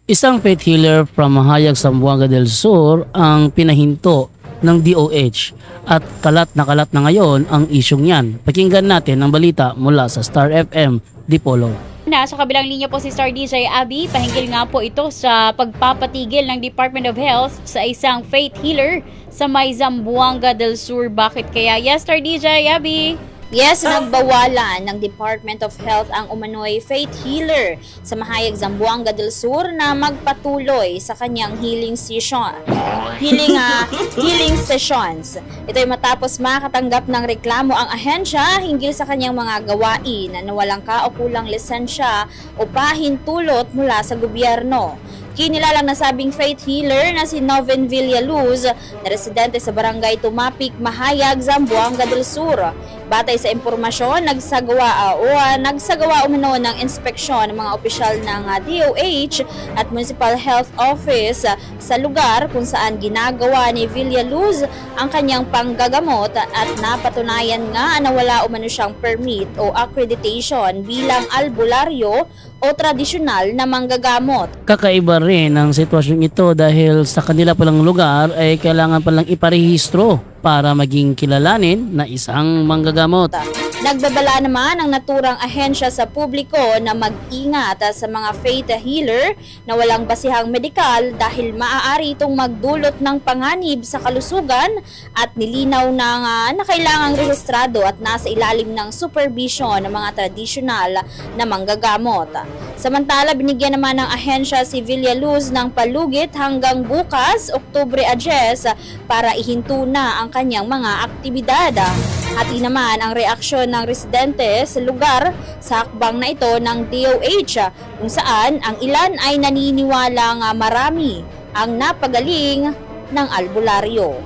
Isang faith healer from Mahayag, Zamboanga del Sur ang pinahinto ng DOH at kalat na ngayon ang isyong yan. Pakinggan natin ang balita mula sa Star FM Dipolog. Sa kabilang linya po si Star DJ Abby, pahinggil nga po ito sa pagpapatigil ng Department of Health sa isang faith healer sa may Zamboanga del Sur. Bakit kaya? Yes, Star DJ Abby. Yes, nagbawalan ng Department of Health ang umano'y faith healer sa Mahayag, Zamboanga del Sur na magpatuloy sa kanyang healing sessions. Ito'y matapos makatanggap ng reklamo ang ahensya hinggil sa kanyang mga gawain na walang kaukulang lisensya o pahintulot mula sa gobyerno. Kinilalang nasabing faith healer na si Noven Villaluz na residente sa barangay Tumapik, Mahayag, Zamboanga del Sur. Batay sa impormasyon, nagsagawa umano ng inspeksyon ng mga opisyal ng DOH at Municipal Health Office sa lugar kung saan ginagawa ni Villaluz ang kanyang panggagamot at napatunayan nga na wala umano siyang permit o accreditation bilang albularyo o tradisyonal na manggagamot. Kakaiba rin ang sitwasyon ito dahil sa kanila palang lugar ay kailangan palang iparehistro para maging kilalanin na isang manggagamot. Nagbabala naman ang naturang ahensya sa publiko na mag-ingat sa mga faith healer na walang basihang medikal dahil maaari itong magdulot ng panganib sa kalusugan at nilinaw na kailangang rehistrado at nasa ilalim ng supervision ng mga tradisyonal na manggagamot. Samantala, binigyan naman ng ahensya si Villaluz ng palugit hanggang bukas, Oktubre 10, para ihinto na ang kanyang mga aktibidad. Hati naman ang reaksyon ng residente sa lugar sa hakbang na ito ng DOH kung saan ang ilan ay naniniwalang marami ang napagaling ng albularyo.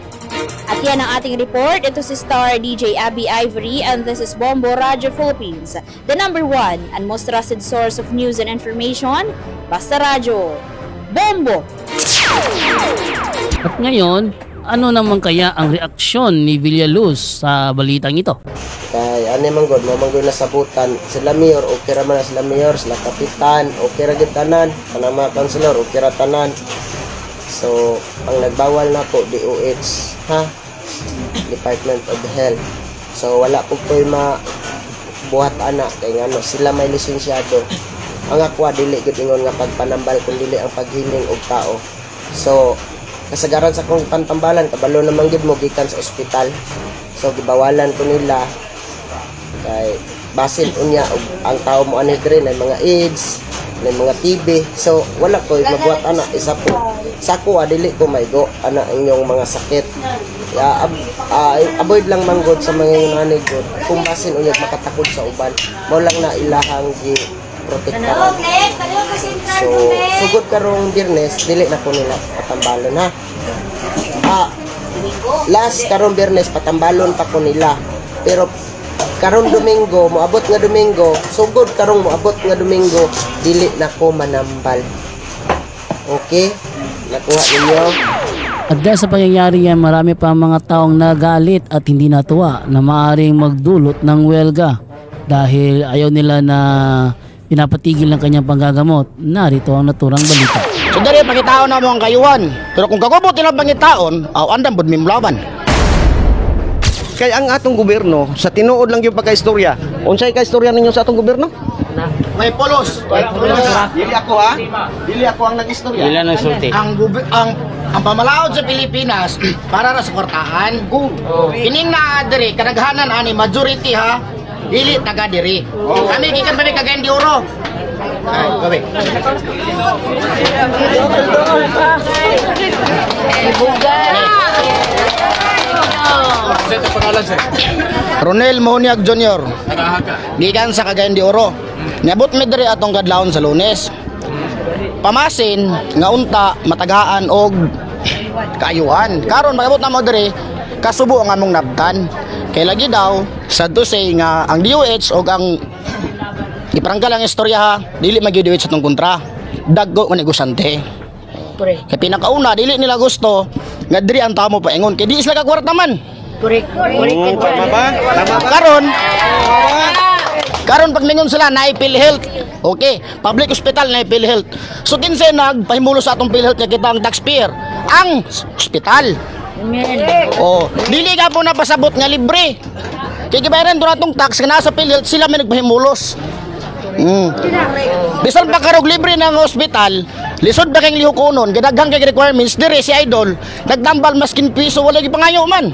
At yan ang ating report. Ito si Star DJ Abby Ivory and this is Bombo Radio Philippines, the #1 and most trusted source of news and information. Basta Radyo, Bombo! At ngayon, ano naman kaya ang reaksyon ni Villaluz sa balitang ito? Kay manggod na sabutan sila mayor, okay ra man sila mayor, sila kapitan, okay ra gid tanan, kanang mga councilor, okay ra tanan. So, ang nagbawal na po DOH, Department of Health. So, wala po ko'y mabuhat ana kay ngano sila may lisensyado. Ang ako dili gud ingon nga pagpanambal kun dili ang paghiling og tao. So, kasagaran sa kong pantambalan kabalo naman gid mo gikan sa ospital. So gibawalan ko nila kay basin unya og ang tao mo ani diri na mga AIDS, na mga TB. So wala ko mabuhat ana isa po. Sa ko dili ko maigo ana inyong mga sakit. Avoid lang manggod sa mga nanay god kung basin unya makatakod sa uban. Mao lang na ilahang gi protektaran. So, sugod karong Biyernes, dili na ko nila patambalon last karong Biyernes, patambalon pa ko nila. Pero karong Domingo, moabot nga Domingo, sugod karong moabot nga Domingo, dili na ko manambal. Okay? Nakuha ninyo? At dahil sa pangyayari yan, marami pa mga taong nagalit at hindi natuwa na maaaring magdulot ng welga dahil ayaw nila na pinapatigil ng kanyang panggagamot. Narito ang naturang balita. So dali pangitaon na mo ang kayuan. Pero kung kagubot nilang pangitaon, andam bud mimlaban. Kaya ang atong gobyerno sa tinuod lang yung pagkaistorya. Unsay kaistorya ninyo sa atong gobyerno? May polos. Dili ako Dili ako ang nag-istorya. Dili ang nagsulti. Ang pamalaod sa Pilipinas para ra sa kwartahan. Kining na diri kadaghanan ani majority dili taga diri. Kami gikan pa ni Cagayan de Oro. Gabi. Ronel Moniag Jr. Gikan sa Cagayan de Oro. Niabot mi diri atong kadlawon sa Lunes. Pamasin nga unta matagaan og kaayuan. Karon magabot na mo diri kasubo ang among nabtan. Kay lagi daw sa say nga ang DOH o ang iparanggal ang istorya dili mag-DOH sa itong kontra daggo manegosante. Kay pinakauna dili nila gusto nga diri ang tao mo paingon kay di sila kagwarat naman. Karon pag ningon sila na PhilHealth Okay, public hospital na PhilHealth. So kinsa nagpahimulo sa atong PhilHealth nga kita ang taxpayer? Ang hospital. Oh, dili ka po napasabot nga libre. Kaya kibayaran doon atong tax nga nasa PhilHealth sila may nagpahimulos. Bisan pa karog libre ng hospital, lisod ba kayong lihukunon, gadaghang kay requirements, dire si Idol, nagdambal maskin piso, wala gipangayo man.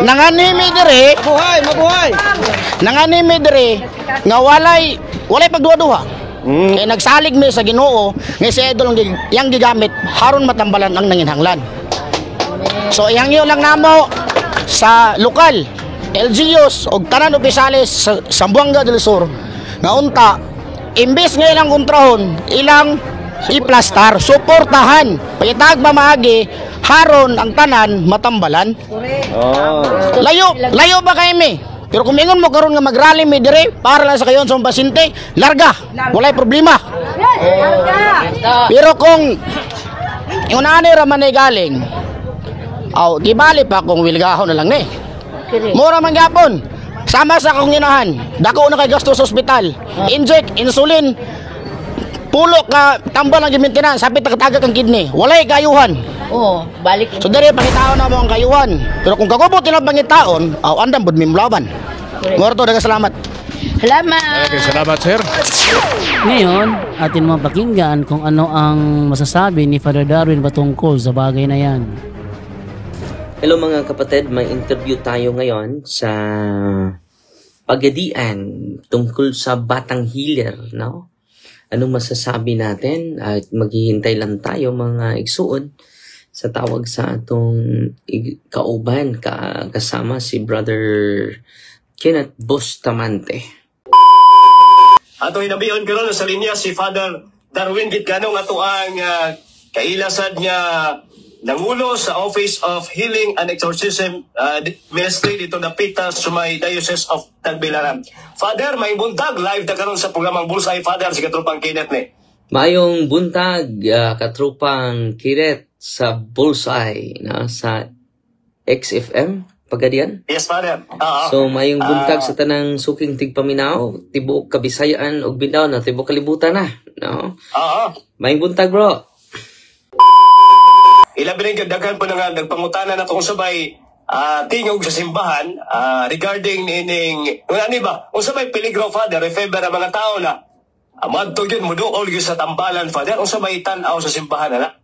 Nanganimi dire, Mabuhay! nanganimi dire, nga walay pagduwa-duwa. Kaya nagsalig mi sa Ginoo, nga si Idol yang gigamit, haron matambalan ang nanginhanglan. So yang yun lang namo sa lokal, LGUs o tanan opisyalis sa Zamboanga del Sur, nga unta, imbis ngayon ang kontrahon, ilang iplastar, suportahan, pagitag mamaagi, haron ang tanan, matambalan. Layo ba kayo mi? Pero kung ingon mo karon nga mag-rally mi dire, para lang sa kayon sa pasyente, larga, walay problema. Pero kung ingunani raman ay galing, gibali pa kung wilgahon na lang ni. Mura man gapon. Sama sa akong inahan, dako na kay gasto sa ospital. Inject, insulin, pulo ka tambal ang maintenance, sapit tagag ang kidney. Walay kayuhan. Balik. So dere pangitaon na mo ang kayuhan. Pero kung kagubot nilang pangitaon, andam bud mimlaban. Morto daga salamat. Salamat. Okay, salamat sir. Ngayon, atin mapakinggan kung ano ang masasabi ni Father Darwin patungkol sa bagay na yan. Hello mga kapatid, may interview tayo ngayon sa Pagadian tungkol sa batang healer, no? Anong masasabi natin? At maghihintay lang tayo mga igsuon sa tawag sa atong kauban kasama si Brother Kenneth Bustamante. Ato hinabiyon karon sa linya si Father Darwin Gitgano nga ato ang kailasad nga nangulo sa Office of Healing and Exorcism Ministry dito na pita sa may Diocese of Tagbilaran. Father, may buntag live na karon sa programang Bullseye, Father, si Katrupang Kenneth ni. Mayong buntag, Katrupang Kenneth sa Bullseye, na sa XFM Pagadian. Yes, Father. So mayong buntag sa tanang suking tigpaminaw, tibuok Kabisayaan og Mindanao na tibuok kalibutan na, no? Mayong buntag, bro. Ilabi rin daghan po nga nagpangutana na itong sabay tingog sa simbahan regarding ining, ano ba? Kung sabay peligro, Father, if ever ang mga tao na magtog yun, muduol yun sa tambalan, Father, kung sabay tanaw sa simbahan, na?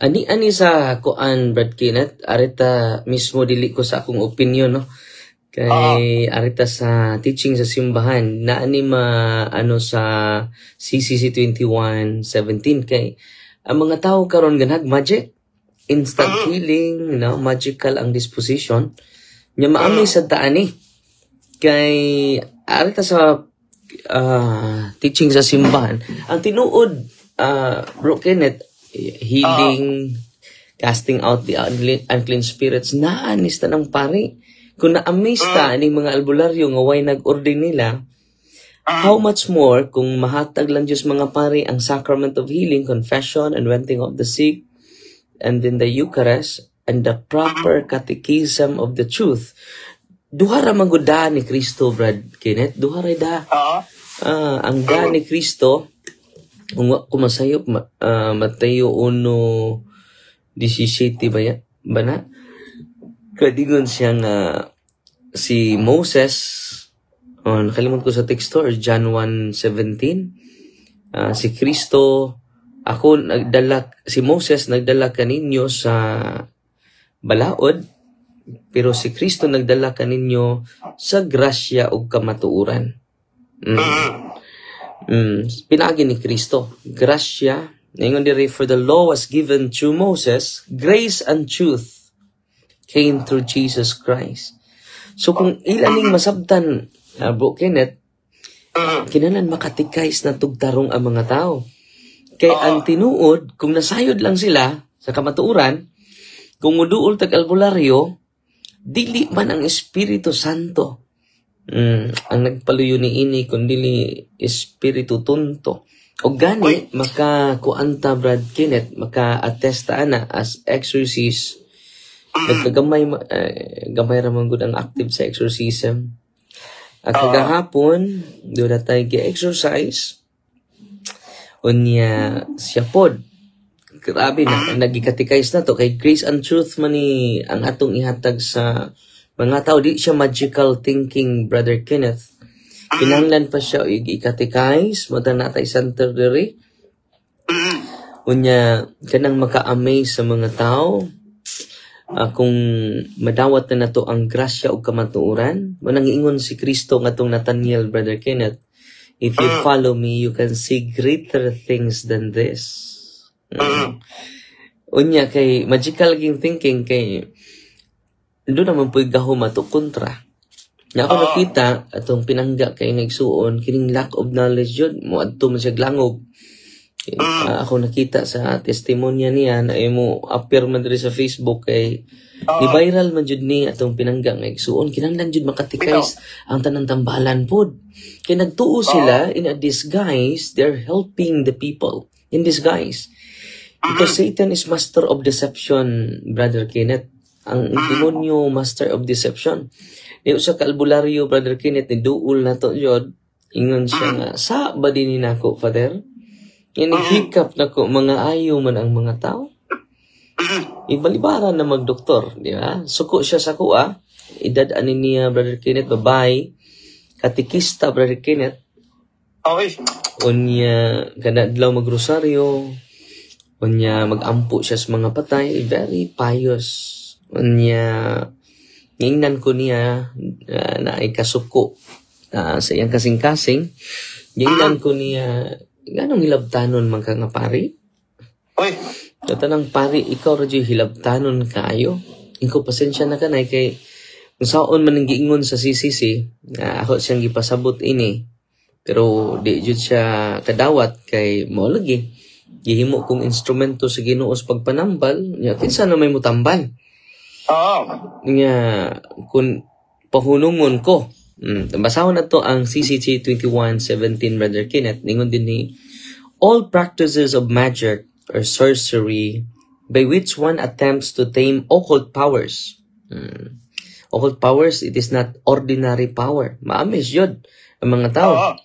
Ani sa kuan, Brad Kenneth, arita mismo dili ko sa akong opinion, no? Kay arita sa teaching sa simbahan, na ani ano sa CCC 21:17, kay ang mga tao karon ganag magic. Instant healing, magical ang disposition. Nya maamay sa taan kay arita sa teaching sa simbahan. Ang tinuod, Bro Kenneth, healing, casting out the unclean spirits, naanis ta ng pari. Kung na-amaze ta aning mga albularyo nga way nag-ordain nila, how much more kung mahatag lang Diyos mga pari ang sacrament of healing, confession, anointing of the sick, and then the Eucharist, and the proper catechism of the truth. Duha ra man gud da ni Kristo, Brad Kenneth. Duha ra da. Ang da ni Kristo, kung masayop, Mateo 1:17 ba na? Kadingon siya nga si Moses, nakalimot ko sa text or John 1:17, si Kristo, si Moses nagdala kaninyo sa balaod, pero si Kristo nagdala kaninyo sa grasya ug kamatuoran. Pinagi ni Kristo, grasya, ngayon diri, for the law was given through Moses, grace and truth came through Jesus Christ. So kung ilaning masabtan, Bro Kenneth, kinanan makatikais na tugtarong ang mga tao. Kay ang tinuod, kung nasayod lang sila sa kamatuuran, kung muduol tag albularyo, dili man ang Espiritu Santo. Ang nagpaluyo ni ini, kundi Espiritu Tunto. O gani, makakuanta, Brad Kenneth, maka-attesta na as exorcist. Nagkagamay, gamay ramang good ang active sa exorcism. Kagahapon, doon na tayo exercise. Unya, siya pod. Grabe na, nagikatikais na to. Kay Grace and Truth man ni ang atong ihatag sa mga tao. Di siya magical thinking, Brother Kenneth. Kinahanglan pa siya ikatikais. Mata na tayo center diri. Unya, kanang maka-amaze sa mga tao. Kung madawat na nato ang grasya o kamatuoran, manang ingon si Kristo nga tong Nathaniel, Brother Kenneth, if you follow me, you can see greater things than this. Unya, kay magical ging thinking, kay doon naman po'y gahom ato kontra. Nga ako nakita, atong pinangga kay nagsuon, kining lack of knowledge yun, mo adto man siya glangog. Ako nakita sa testimonya niya na mo appear man diri sa Facebook kay ni viral man jud ni atong pinangga nga igsuon kinahanglan jud makatikais ang tanang tambalan pod kay nagtuo sila in a disguise. They're helping the people in disguise because Satan is master of deception, Brother Kenneth. Ang demonyo master of deception. Di usa ka albularyo, Brother Kenneth, ni duol na to jud ingon siya nga sa ba din nako, Father. Inihikap na ko, mga ayaw man ang mga tao. Ibalibaran na magdoktor, di ba? Suko siya sa kuha. Edad ani niya, Brother Kenneth, babae. Katikista, Brother Kenneth. Okay. Unya, kanadlaw magrosaryo. Unya, magampo siya sa mga patay. Very pious. Unya, ngingnan ko niya na ay kasuko sa iyang kasing-kasing. Ngingnan ko niya ganong hilabtanon man ka nga pari? Oy. Tanang pari, ikaw radyo hilabtanon kaayo. Ingko pasensya na kanay kay kung saon man ang giingon sa CCC, ako siyang gipasabot ini. Pero di jud siya kadawat kay mo lagi. Gihimo kong instrumento sa Ginoo sa pagpanambal, nya kinsa na may mutambal. Nya kun pahunungon ko. Basahon na to ang CCC 21:17, Brother Kenneth. Ningon din ni, all practices of magic or sorcery by which one attempts to tame occult powers. Occult powers, it is not ordinary power. Maamis yun ang mga tao.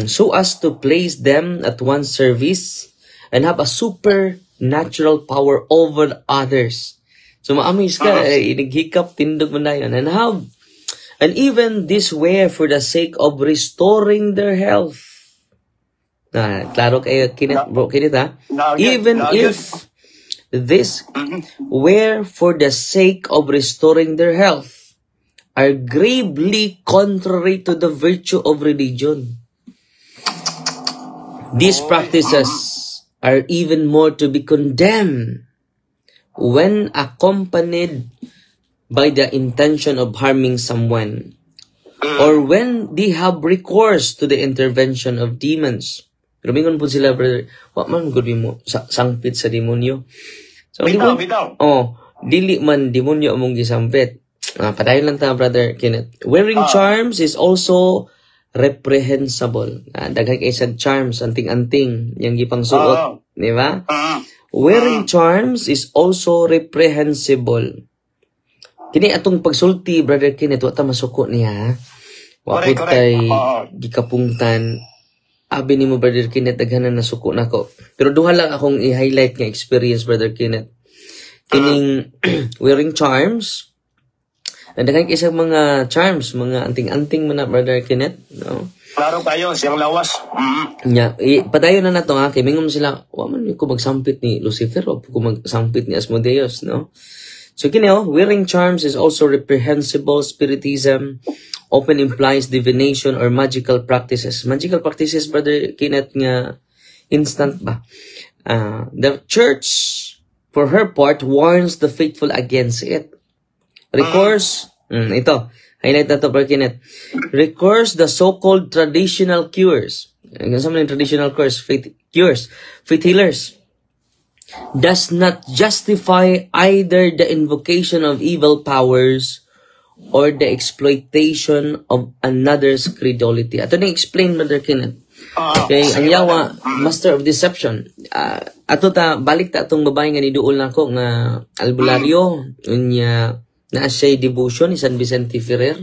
So as to place them at one's service and have a supernatural power over others. So maamis ka, inaghikap, tindog mo na yun. And even this way for the sake of restoring their health. Klaro kayo, bro, Kenneth, even if this were for the sake of restoring their health, are gravely contrary to the virtue of religion. These practices are even more to be condemned when accompanied by the intention of harming someone, or when they have recourse to the intervention of demons. Rumingon po sila, brother, wa man gud mo sangpit sa demonyo. So, dili man demonyo among gisampit. Padayon lang ta, Brother Kenneth. Wearing charms is also reprehensible. Daghay kay sa charms, anting-anting, yang gipang suot, di ba? Wearing charms is also reprehensible. Kini atong pagsulti, Brother Kenneth, wata masuko niya. Wapot tay gikapungtan. Abi ni mo, Brother Kenneth, daghanan na suko nako. Pero duha lang akong i-highlight nga experience, Brother Kenneth. Kining wearing charms. Daghan kay sa mga charms, mga anting-anting man na, Brother Kenneth, no? Klaro kayo, siyang lawas. Nya, padayon na nato kay mingom sila, wa man ko magsampit ni Lucifer o ko magsampit ni Asmodeus, no? So, wearing charms is also reprehensible. Spiritism often implies divination or magical practices. Magical practices, Brother Kenneth, nga instant ba? The church, for her part, warns the faithful against it. Recourse, ito, highlight na to, Brother Kenneth. Recourse the so-called traditional cures. Sa mga traditional cures, faith healers. Does not justify either the invocation of evil powers or the exploitation of another's credulity. Ato na explain, Brother Kenneth. Okay, ang yawa, master of deception. Ato balik ta atong babae nga niduol na ko nga albularyo, unya na siya devotion ni San Vicente Ferrer.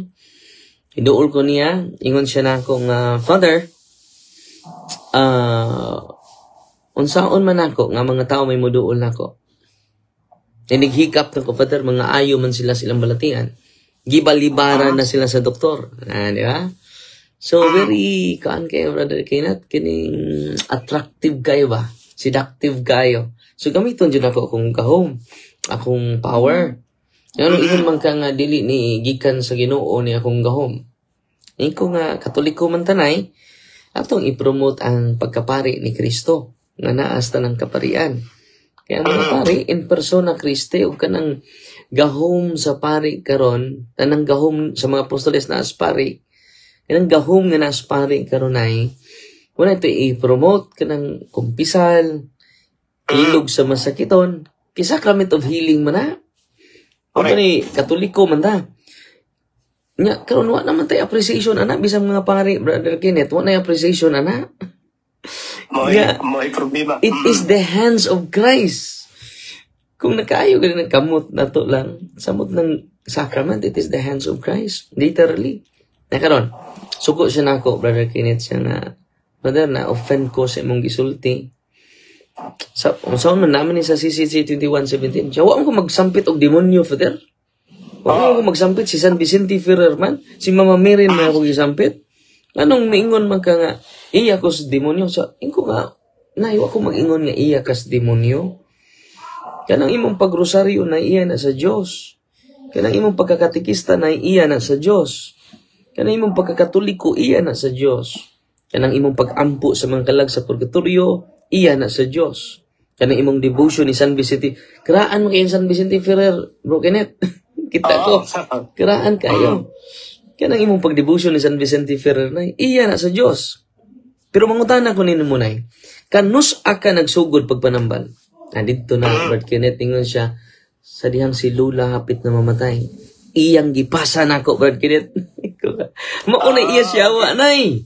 Iduol ko niya, ingon siya na akong, Father, unsaon man ako, nga mga tao may muduol na ako. Naghikap na ko, Father, mga ayo man silang balatian. Gibalibaran na sila sa doktor. Di ba? So, very, kayo, Brother Kenneth, kining attractive kayo ba? Seductive kayo. So, gamiton dyan ako akong kahom, akong power. Ano, ingon man ka nga dili ni gikan sa Ginoo ni akong gahom. Iko nga, Katoliko man tanay, atong ipromote ang pagkapari ni Kristo, nga naasta ng kaparian. Kaya mga pari, in persona Kriste, o kanang gahom sa pari karon, tanang gahom sa mga apostoles na aspari, kanang gahom nga na aspari karon ay, wala ito i-promote kanang kumpisal, ilog sa masakiton, sacrament of healing man na. O ni Katoliko man ta. Nya karon wa naman tay appreciation ana bisang mga pari, Brother Kenneth, wa na appreciation ana. May problema. It is the hands of Christ. Kung nakaayo gani ng kamot nato lang, samot ng sacrament, it is the hands of Christ. Literally. Na karon, suko siya nako, Brother Kenneth, siya na, Brother, na offend ko sa imong gisulti. Saan man naman ni sa CCC 21:17, siya, wala ko magsampit og demonyo, Father. Wala ko magsampit si San Vicente Ferrer man, si Mama Mary na ako gisampit. Anong miingon man ka nga, iya ko sa demonyo? So, ingo nga, naiwa ko mag-ingon nga iya ka sa demonyo. Kanang imong pagrosaryo na iya na sa Diyos. Kanang imong pagkakatikista na iya na sa Diyos. Kanang imong pagkakatoliko iya na sa Diyos. Kanang imong pag-ampo sa mga kalag sa purgatorio, iya na sa Diyos. Kanang imong devotion ni San Vicente. Kiraan mo kayo San Vicente Ferrer, Bro Kenneth. Kita ko. Kiraan kayo. Kanang imong pag-devotion ni San Vicente Ferrer na, iya na sa Diyos. Pero mangutana ko nino muna kanus aka nagsugod pagpanambal. Dito na, Brad Kenneth, tingnan siya, sa dihang si Lula hapit na mamatay. Iyang gipasa na ako, Brad Kenneth. Mauna iya siya, nay.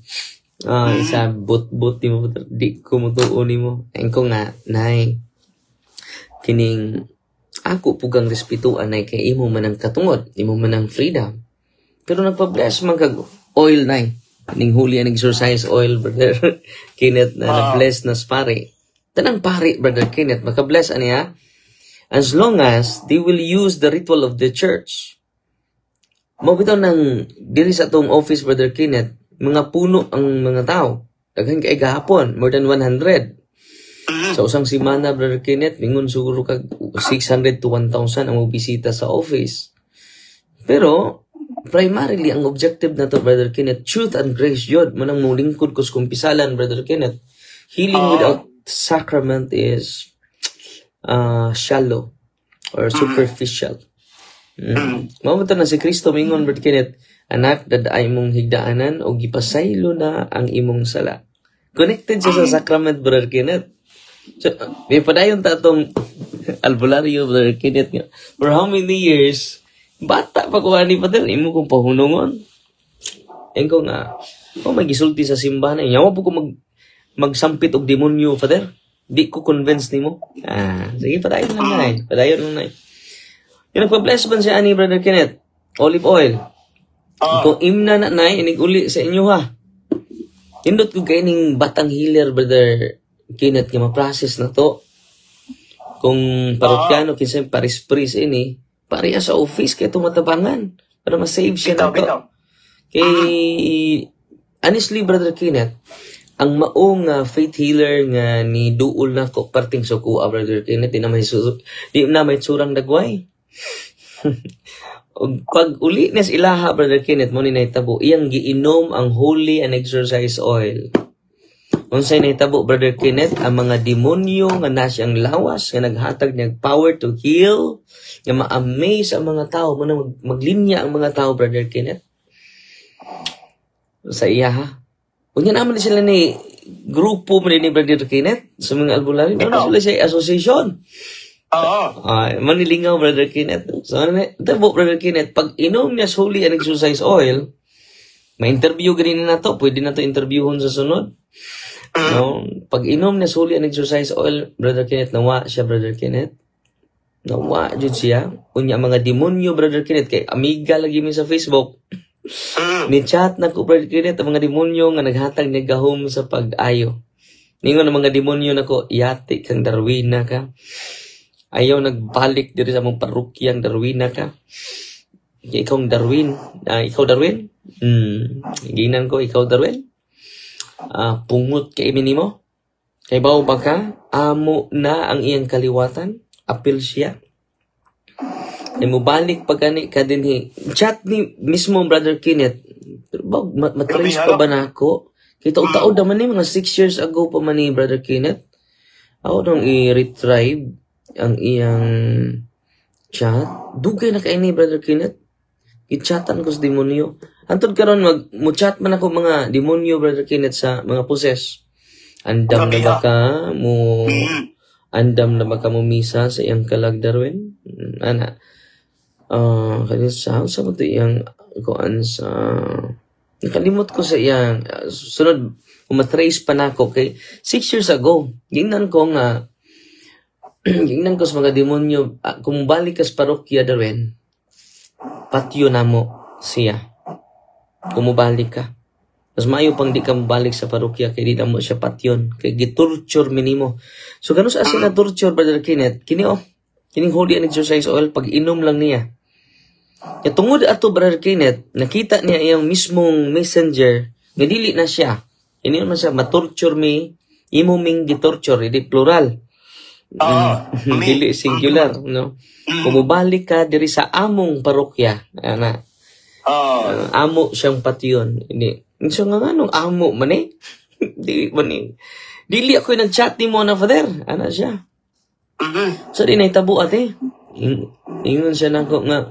Isa, but ni mo, di ko mutuon ni mo. Ayun ko nga, nay, kining, ako pugang respetuan, nay, kay imo man ang katungod, imo man ang freedom. Pero nagpa-bless man kag oil, nay. Ning huli ang exercise oil, Brother Kenneth, na nag-bless na pari. Tanang pari, Brother Kenneth, maka-bless aniya, as long as they will use the ritual of the church. Mabitaw ng diri sa atong office, Brother Kenneth, mga puno ang mga tao. Daghan kay gahapon, more than 100. Sa usang semana, Brother Kenneth, mingon siguro kag 600 to 1,000 ang bisita sa office. Pero, primarily, ang objective na to, Brother Kenneth, truth and grace yun. Manang mulingkod ko sa kumpisalan, Brother Kenneth. Healing without sacrament is shallow or superficial. Mamata na si Kristo, mingon, Brother Kenneth, anak, dadaay mong higdaanan o gipasaylo na ang imong sala. Connected siya sa sacrament, Brother Kenneth. So, may padayon ta itong albularyo, Brother Kenneth. For how many years, bata pa kuha ni Pater, imo kong pahunungon. Yan ko nga, may gisulti sa simbahan. Yawa po ko magsampit og demonyo, Pater. Di ko convince ni mo. Sige, padayon lang na eh. Padayon lang na eh. Yung nagpa-bless man siya ani, Brother Kenneth, olive oil. Kung imna na na, inig uli sa inyo ha. Indot ko kayo ning batang healer, Brother Kenneth, nga ma-process na to. Kung parokyano, kinsa paris-pris ini, pareha sa office kaya tumatabangan para ma-save siya na to. Kay, honestly, Brother Kenneth, ang maong faith healer nga ni duol na ko parting sa kuha, Brother Kenneth, di na may surang dagway. Pag uli na sa ilaha, Brother Kenneth, mo ni naitabo, iyang giinom ang holy and exercise oil. Unsay naitabo, Brother Kenneth, ang mga demonyo nga nasyang lawas, nga naghatag niyang power to heal, nga ma-amaze ang mga tao, maglinya ang mga tao, Brother Kenneth. Sa iya ha. Kung yan naman sila ni grupo mo ni Brother Kenneth, sa mga albularyo, ano sila siya association. Manilingaw, Brother Kenneth. So, tabo, Brother Kenneth, pag inom niya holy and exercise oil, ma-interview ganyan na to, pwede na to interviewon sa sunod. No? Pag inom niya holy and exercise oil, Brother Kenneth, nawa siya, Brother Kenneth. Nawa, dyan siya. Kunya, mga demonyo, Brother Kenneth, kay amiga lagi mo sa Facebook. Ni chat na ko Brother Kenneth ang mga demonyo nga naghatag ni gahom sa pag-ayo. Ningon ang mga demonyo nako, yati kang Darwina ka. Ayaw nagbalik diri sa mong parukyang Darwina ka. Ikaw Darwin. Ikaw Darwin? Ginan ko, ikaw Darwin? Pungot kay minimo? Kay bao ba ka? Amo na ang iyang kaliwatan? Apil siya? Ay mo balik pag gani ka din chat ni mismo Brother Kenneth. Pero matrace pa ba na ako? Kita taon naman ni mga 6 years ago pa man ni Brother Kenneth. Ako nang i-retrieve ang iyang chat. Dugay na kay ni Brother Kenneth. I-chatan ko sa demonyo. Antod karon mo-chat man ako mga demonyo Brother Kenneth sa mga poses. Andam na ba ka mo misa sa iyang kalag Darwin? Ana. Kaya sa mo to iyang kuan sa nakalimot ko sa iyang sunod umatrace pa na ako kay 6 years ago. Gingnan ko nga gingnan ko sa mga demonyo kung balik ka sa parokya Darwin, patyo na mo siya. Kung mubalik ka. Mas maayo pang di ka mabalik sa parokya kay di na mo siya patyon. Kay gitorture minimo. So ganun sa na torture Brother Kenneth, kining holy and exercise oil pag inom lang niya. Ya tungod ato Brother Kenneth, nakita niya iyang mismong messenger, nga dili na siya. Ini man siya matorture mi, imo ming gitorture, di plural. Dili singular, no? Kung mubalik ka diri sa among parokya, ana. Amo siyang patyon. Ini. So nga nung amo man eh. Dili ako nag-chat ni mo na father, ana siya. So di na itabo ate. Ingon siya nako nga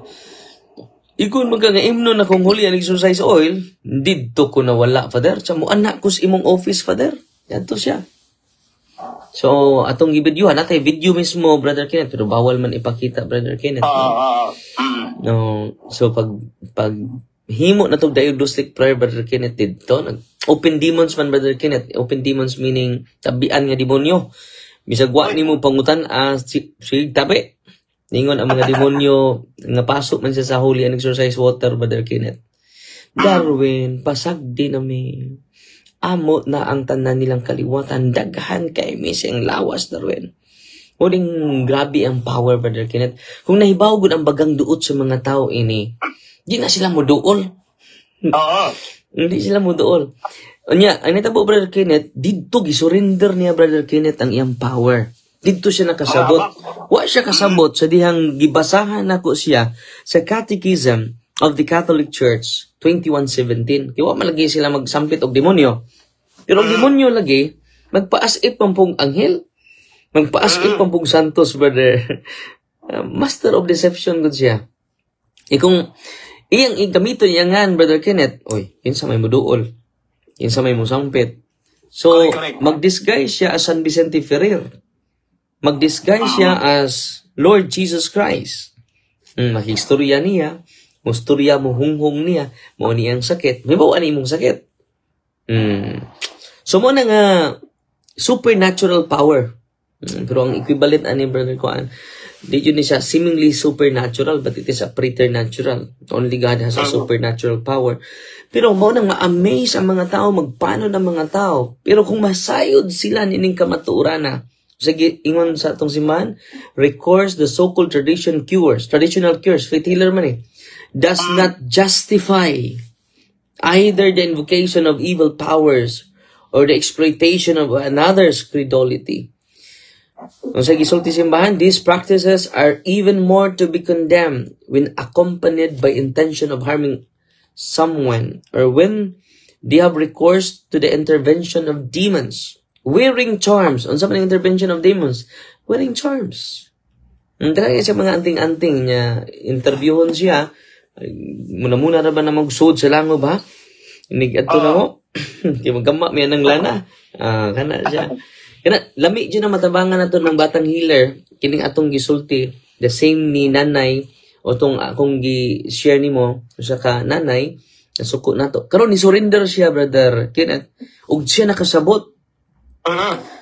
ikon maganga-imnon na kung huli ang exercise oil, dito ko nawala, father. Sa mo anak ko sa imong office, father. Yanto siya. So, atong i-videohan natin, video mismo, Brother Kenneth, pero bawal man ipakita, Brother Kenneth. No? So, pag himo na itong diagnostic prayer, Brother Kenneth, dito, open demons man, Brother Kenneth. Open demons meaning tabian nga demonyo. Bisagwa ni mo pangutan, sige, tabi. Ningon ang mga demonyo nga pasok man siya sa holy and exercise water, Brother Kenneth. Darwin, pasagdi na may amo na ang tanan nilang kaliwatan. Daghan kay mising lawas, Darwin. Muling grabe ang power, Brother Kenneth. Kung nahibaw gud ang bagang duot sa mga tao ini, di na sila mo duol. Hindi sila mo duol. Anya, ang natabo, Brother Kenneth, dito gisurrender niya, Brother Kenneth, ang iyang power. Dito siya nakasabot. Wa siya kasabot sa dihang gibasahan nako siya sa Catechism of the Catholic Church 2117. Kaya wa malagi sila magsampit og demonyo. Pero ang demonyo lagi magpaasip pampong anghel. Magpaasip pampong santos, brother. Master of deception gud siya. Kung iyang igamito niya ngan, Brother Kenneth, oy, yun sa may muduol. Yun sa may musampit. So, mag-disguise siya as San Vicente Ferrer. Mag-disguise siya as Lord Jesus Christ. Mahistorya niya, mustorya mo hunghong niya, mo niyang sakit. May bawa ni mong sakit. So, mo na nga supernatural power. Pero ang equivalent ani Brother Kuan, di yun siya seemingly supernatural, but it is a preternatural. Only God has a supernatural power. Pero mo nang ma-amaze ang mga tao, magpano ng mga tao. Pero kung masayod sila nining kamaturan na, sige, ingon sa atong simbahan, recourse the so-called traditional cures, faith healer man eh, does not justify either the invocation of evil powers or the exploitation of another's credulity. Kung sa gisulti simbahan, these practices are even more to be condemned when accompanied by intention of harming someone or when they have recourse to the intervention of demons. Wearing charms. Unsa man ang intervention of demons? Wearing charms. Kaya siya mga anting-anting niya, interviewon siya, muna-muna na ba na magsud sa langob ha? Ato na mo? Kaya magkama miya ng lana. Kana siya. Kana, lami dyan na matabangan na to ng batang healer, kining atong gisulti, the same ni nanay, o tong akong gi-share ni mo, sa ka nanay, nasuko na to. Karon ni surrender siya, Brother Kenneth, ug siya nakasabot.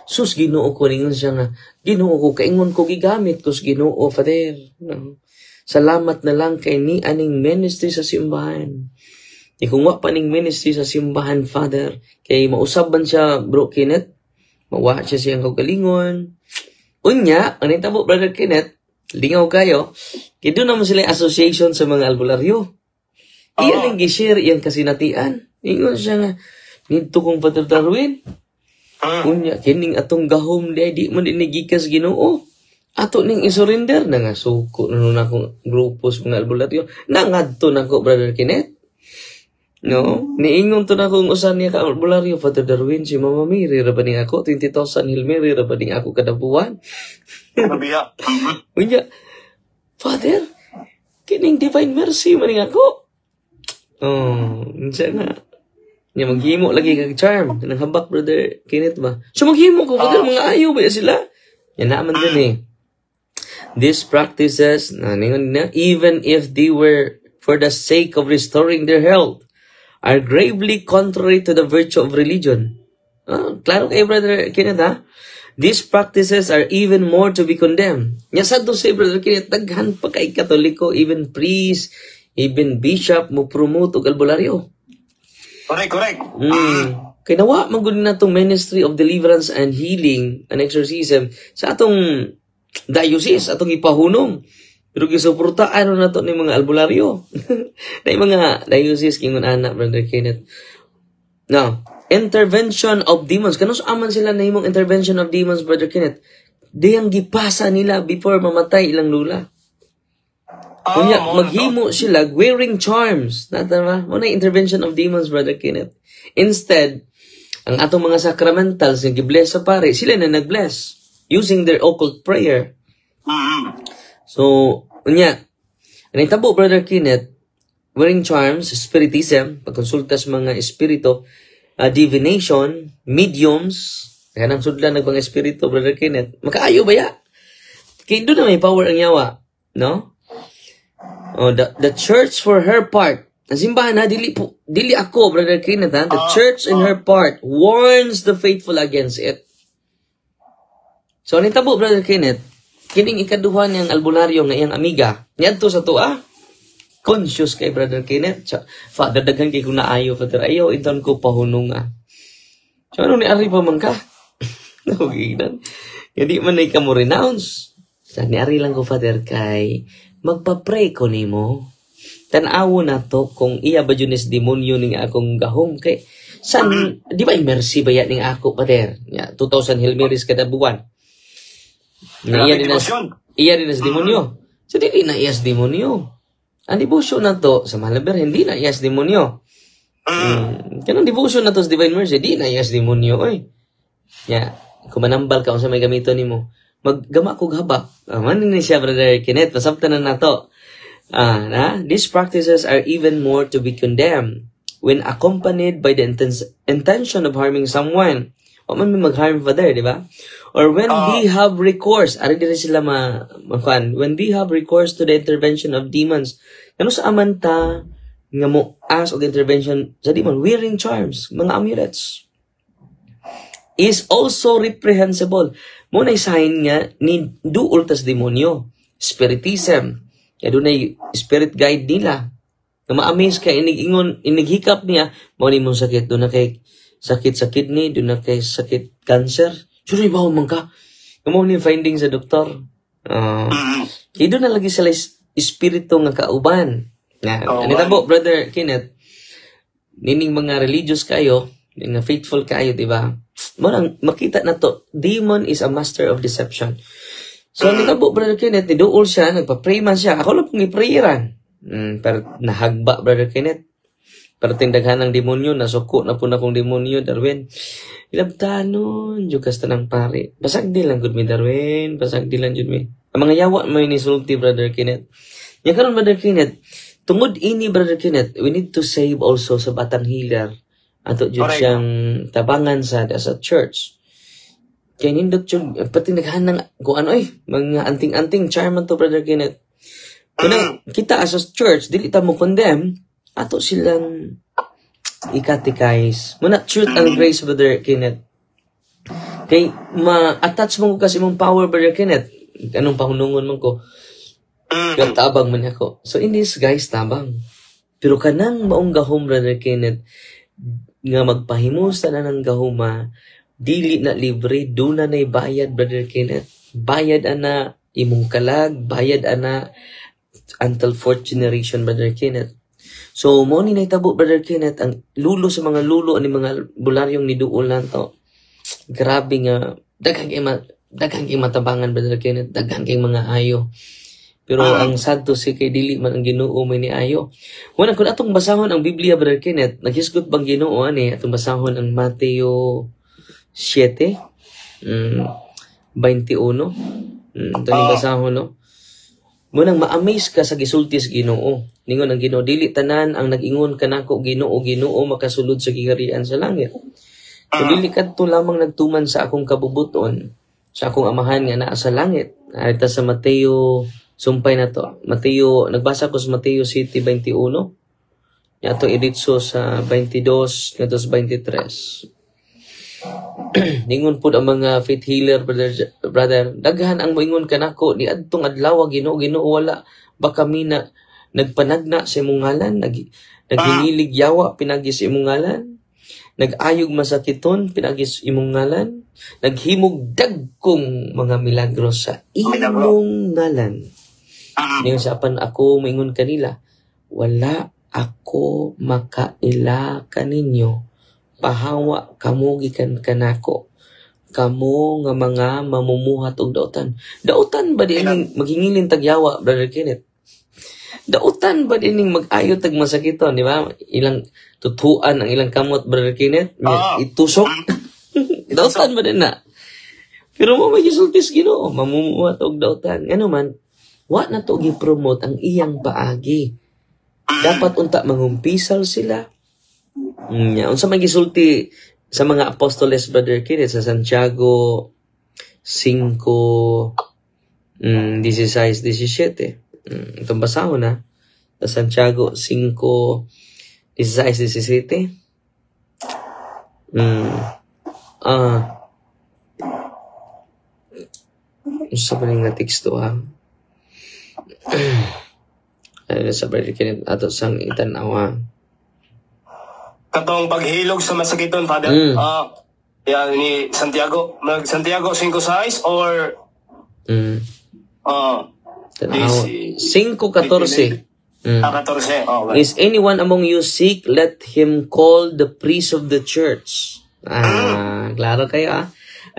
Sus, Ginoo ko, ningon siya nga, Ginoo ko, kaingon ko gigamit ko sa Ginoo, Father. No. Salamat na lang kay ni aning ministry sa simbahan. Kung wa pa ning ministry sa simbahan, Father, kay mausaban siya, Bro Kenneth, mawa siya siyang kagalingon. Unya, ang nitabo, Brother Kenneth, lingaw kayo, kaya doon naman sila association sa mga albularyo. Iyan ang gishare, iyang kasinatian. Ingon siya nga, nito kong Father Darwin. Unya, kining atong gahom di mo dinigikas Ginoo. Ato ning isurrender na nga suko na akong grupo sa mga albularyo. Nangadto na ko, Brother Kenneth. No? Niingon to na kung usan niya ka albularyo, Father Darwin, si Mama Mary, rabaning ako, 20,000 Hail Mary, rabaning ako kada buwan. Unya, Father, kining Divine Mercy, maning ako. Siya nga. Niya maghimo lagi kag charm. Nang habak, Brother Kenneth ba? So maghimo ko, Father, mga ayaw ba sila? Yan naman din eh. These practices, even if they were for the sake of restoring their health, are gravely contrary to the virtue of religion. Klaro kayo, Brother Kenneth, ha? These practices are even more to be condemned. Nya sad to say, Brother Kenneth, daghan pa kay Katoliko, even priest, even bishop, mo promote og albularyo. Correct. Kaya nawa, magulin na itong ministry of deliverance and healing and exorcism sa atong diocese, atong ipahunong. Pero gisuportaan na to ni mga albularyo. Na mga diocese kingon anak, Brother Kenneth. Now, intervention of demons. Kanus aman sila na himong intervention of demons, Brother Kenneth? Diyang gipasa nila before mamatay ilang lula. Kunya, maghimo sila wearing charms. Natama? Muna intervention of demons, Brother Kenneth. Instead, ang atong mga sacramentals yung gibless sa pare, sila na nag-bless using their occult prayer. So, unya, ang itabo, Brother Kenneth, wearing charms, spiritism, pagkonsulta sa mga espiritu, divination, mediums, kaya nang sudlan ng mga espiritu, Brother Kenneth, makaayo ba ya? Kaya doon na may power ang yawa, no? The church for her part, ang simbahan na, dili ako, Brother Kenneth, ha? The church in her part warns the faithful against it. So, ang itabo, Brother Kenneth, kining ikaduha niyang albularyo nga iyang amiga, niyadto sa tuwa, conscious kay Brother Kenneth. Father, daghan kay kung naayo, Father, ayaw, inton ko pahunong nga. So, ano ni Ari pa man ka? Nahuginan. Hindi man na ikaw mo renounce. So, ni Ari lang ko, Father, kay magpa-pray ko ni mo. Tanawo na to kung iya ba yun is demonyo ning akong gahom. Kay, san, di ba mercy ba yan ning ako, Father? 2,000 Hail Marys kada buwan. Iya din as demonyo. So, di na iyas demonyo. Ang devotion na to, sa Malaber, hindi na iyas demonyo. Kanang devotion na to sa Divine Mercy, di na iyas demonyo, oy. Kung manambal ka, kung sa may gamito ni mo, maggama kong habak. Manin ni siya, Brother Kenneth, pasabtan na to. These practices are even more to be condemned when accompanied by the intention of harming someone. O man may mag-harm, Father, di ba? Or when we have recourse, sila when we have recourse to the intervention of demons, ano sa amanta nga mo ask of the intervention sa demon, wearing charms, mga amulets, is also reprehensible. Muna sign nga ni duol tas demonyo, spiritism, kaya doon ay spirit guide nila. Na ma-amaze ka, inighikap niya, muna mong sakit, doon na kay sakit sa kidney, doon na kay sakit cancer. Sure, ba man ka? Yung mga finding sa doktor. Kaya doon na lagi sila espiritu nga kauban. Anita po, Brother Kenneth, nining mga religious kayo, nga faithful kayo, di ba? Makita na to, demon is a master of deception. So, anita po, Brother Kenneth, nidool siya, nagpa-pray man siya. Ako lang pong i-prayeran. Pero nahagba, Brother Kenneth. Pero tindaghan ng demonyo, nasuko na po na kong demonyo, Darwin. Ilabtanon, jukas tanang pare. Basag di lang, good me, Darwin. Basag di lang, good me. Ang mga yawa may nisulti, Brother Kenneth. Yan karon, Brother Kenneth, tungod ini, Brother Kenneth, we need to save also sa batang healer. Ato dyan siyang tabangan sa church. Kaya nindot yun, pati naghan ng, kung ano mga anting-anting, charm to, Brother Kenneth. Kung kita as a church, dili ta mo condemn, ato silang ikatikais. Muna, truth and grace, Brother Kenneth. Kay, ma-attach mo ko kasi mong power, Brother Kenneth. Anong pahunungon mo ko? Kaya tabang man ako. So, in this, guys, tabang. Pero kanang maong gahom, Brother Kenneth, nga magpahimusta na ng gahuma, dili na libre, doon na bayad, Brother Kenneth. Bayad ana imong kalag, bayad ana until 4th generation, Brother Kenneth. So, mo ni naitabo, Brother Kenneth, ang lulo sa mga lulo, ani mga bularyong niduol lang to. Grabe nga, daghang kay matabangan, Brother Kenneth, daghang kay mga ayo. Pero ang sad to si kay dili man ang Ginoo may ni ayo. Wala kun atong basahon ang Biblia, Brother Kenneth, naghisgot bang Ginoo ani atong basahon ang Mateo 7 21. Ito ni basahon, no? Munang ma-amaze ka sa gisultis Ginoo. Ningon ang Ginoo, dili tanan ang nag-ingon kanako Ginoo makasulod sa gigarian sa langit. Kung dili kadto lamang nagtuman sa akong kabubuton, sa akong amahan nga naa sa langit. Arita sa Mateo, sumpay na to. Mateo, nagbasa ko sa Mateo 7:21. Yato iritso sa 22 ngadto sa 23. Ningon pud ang mga faith healer, brother, daghan ang moingon kanako ni adtong adlaw Ginoo wala ba kami na nagpanagna sa imong ngalan, naghinilig yawa pinagi sa imong ngalan, nag-ayog masakiton pinagi sa imong ngalan, naghimog dagkong mga milagros sa imong ngalan. Ningon sa apan ako moingon kanila, wala ako makaila kaninyo. Pahawa kamo gikan kanako. Kamo nga mga mamumuhat og dautan. Dautan ba dining maghingilin tagyawa, Brother Kenneth? Dautan ba dining mag-ayo tag masakiton, di ba? Ilang tutuan ang ilang kamot, Brother Kenneth, itusok. Dautan ba din na? Pero mo may gisultis Ginoo, mamumuhat og dautan. Ano man, wa na to gi-promote ang iyang paagi. Dapat unta mangumpisal sila. Unsa may gisulti sa mga apostoles, Brother Kenneth, sa Santiago 5:16-17. Itong basahon na sa Santiago 5:16-17. Unsa ba nga teksto sa Brother Kenneth ato sang itanaw Katong paghilog sa masakiton, Father. Yan ni Santiago. Santiago 5:6 or 5:14. 14. Okay. Is anyone among you sick? Let him call the priest of the church. Klaro kayo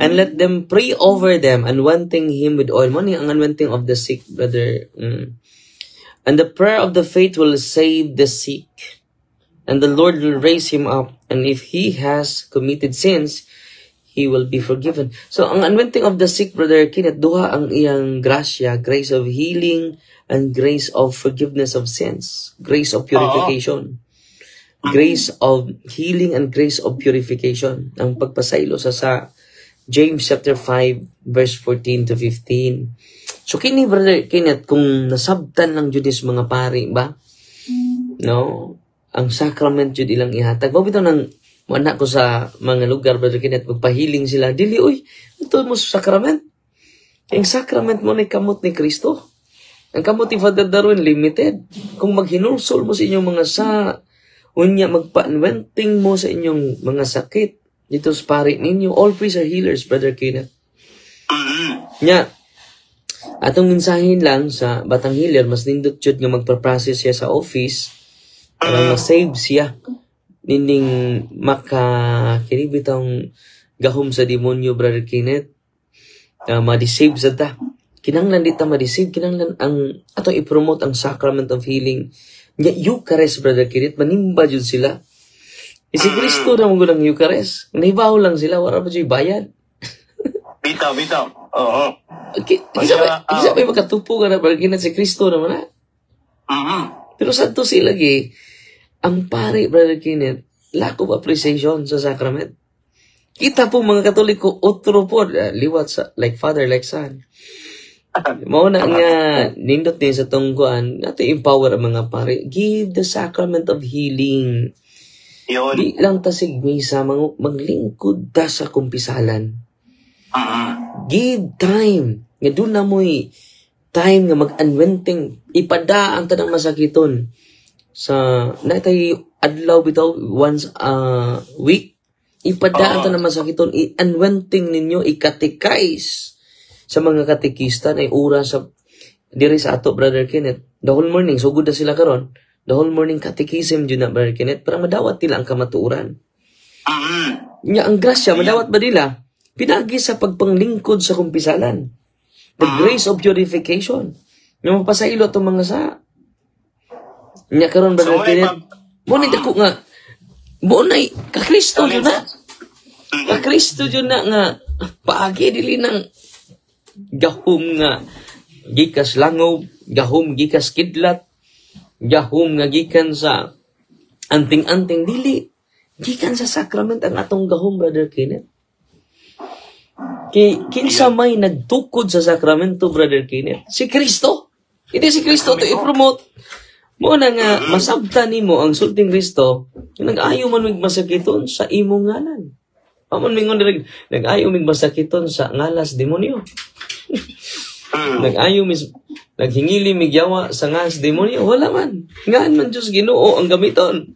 And let them pray over them, anointing him with oil. Money ang anointing of the sick, brother. And the prayer of the faith will save the sick. And the Lord will raise him up. And if he has committed sins, he will be forgiven. So, ang anointing of the sick, Brother Kenneth, duha ang iyang grasya, grace of healing and grace of forgiveness of sins. Grace of purification. Grace of healing and grace of purification. Ang pagpasaylo sa James chapter 5, verse 14 to 15. So, kini, Brother Kenneth, kung nasabtan lang judis mga pari, ba? No? Ang sacrament jud ilang ihatag. Bawito nang anak ko sa mga lugar, Brother Kenneth, magpahiling sila. Dili, uy, ito mo sa sacrament. Ang sacrament mo na kamot ni Kristo. Ang kamot ni Father Darwin, limited. Kung maghinulsol mo sa inyong mga unya, magpa-anointing mo sa inyong mga sakit, dito sa pari ninyo, all priests are healers, Brother Kenneth. Nya, atong mensahin lang sa batang healer, mas nindot jud nga magpa-process siya sa office, para ma-save siya. Ninding makakiribitang gahom sa demonyo, Brother Kenneth. Ma-deceive sa ta. Kinanglan dita ma-deceive, kinanglan ang atong i-promote ang sacrament of healing. Nya, Eucharist, Brother Kenneth, manimba jud sila. Si Kristo na mong gulang Eucharist. Nahibaw lang sila, wala pa dyan bayad. Bitaw. Oo. Isa pa makatupo ka na, Brother Kenneth, si Kristo naman na. Pero sa to sila, ang pare, Brother Kenneth, lack of appreciation sa sacrament. Kita po mga Katoliko, otro po, liwat sa, like father, like son. Mauna nga, nindot din sa tungguan, natin empower ang mga pare. Give the sacrament of healing. Yun. Di lang tasig misa, maglingkod ta sa kumpisalan. Give time. Nga doon na mo'y time nga mag-anointing. Ipada ang tanang masakiton natay adlaw bitaw once a week. Ipadaan ta naman sa kiton, i-unwenting ninyo, ikatikais sa mga katikista na oras sa diri sa ato, Brother Kenneth. The whole morning, so good na sila karon. The whole morning katikism dyan na, Brother Kenneth, para madawat nila ang kamatuuran. Nya ang grasya, madawat ba nila? Pinagi sa pagpanglingkod sa kumpisalan. The grace of purification. Nga mapasahilo itong mga sa. Nya karon, Brother Kenneth, munid ako nga, munay, kakristo dyan na. Kakristo dyan na nga, paagi dili ng gahom nga, gikas langob, gahom gikas kidlat, gahom nga gikan sa anting-anting dili. Gikan sa sakrament ang atong gahom, Brother Kenneth. Kinsa may nagtukod sa sakramento, Brother Kenneth? Si Kristo. Hindi si Kristo to i-promote. Mo na nga, masabta nimo ang sulting Kristo, nag-ayo man mig masakiton sa imong ngalan. Paman mingon direk, nag-ayo mig masakiton sa ngalas demonyo. Naghingili migyawa sa ngas demonyo, wala man. Ngaan man Diyos Ginoo ang gamiton.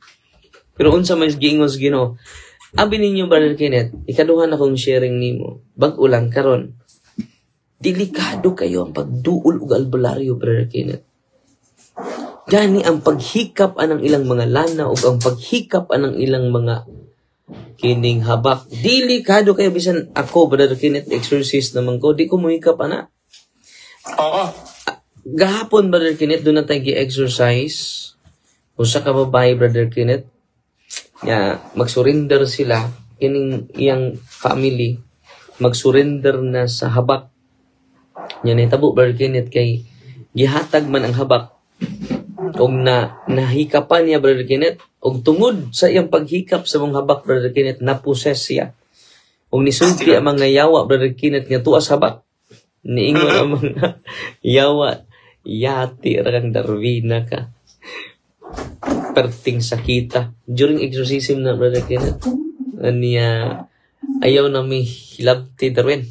Pero unsa man giingos Ginoo. Abi ninyo, Brother Kenneth, ikaduhan akong sharing nimo. Bag-o lang karon. Delikado kayo ang pagduol ug albularyo, Brother Kenneth. Gani ang paghikap anang ilang mga lana ug ang paghikap anang ilang mga kining habak. Delikado kayo bisan ako, Brother Kenneth, exorcist naman ko, di ko muhikap ana. Oo. Gahapon, Brother Kenneth, doon na tayo gi-exercise. Kung sa kababae, Brother Kenneth, mag-surrender sila, kining iyang family, mag-surrender na sa habak. Yan ay tabo, Brother Kenneth, kay gihatag man ang habak. O nahikapan niya, Brother Kenneth, o tungod sa iyang paghikap sa mga habak, Brother Kenneth, naposes siya. O nisulti ang mga yawa, Brother Kenneth, nga tuwas habak. Niingon ang mga yawa, yati rakang Darwina ka. Perting sakita. During exorcism na, Brother Kenneth, ayaw na may hilabti Darwin.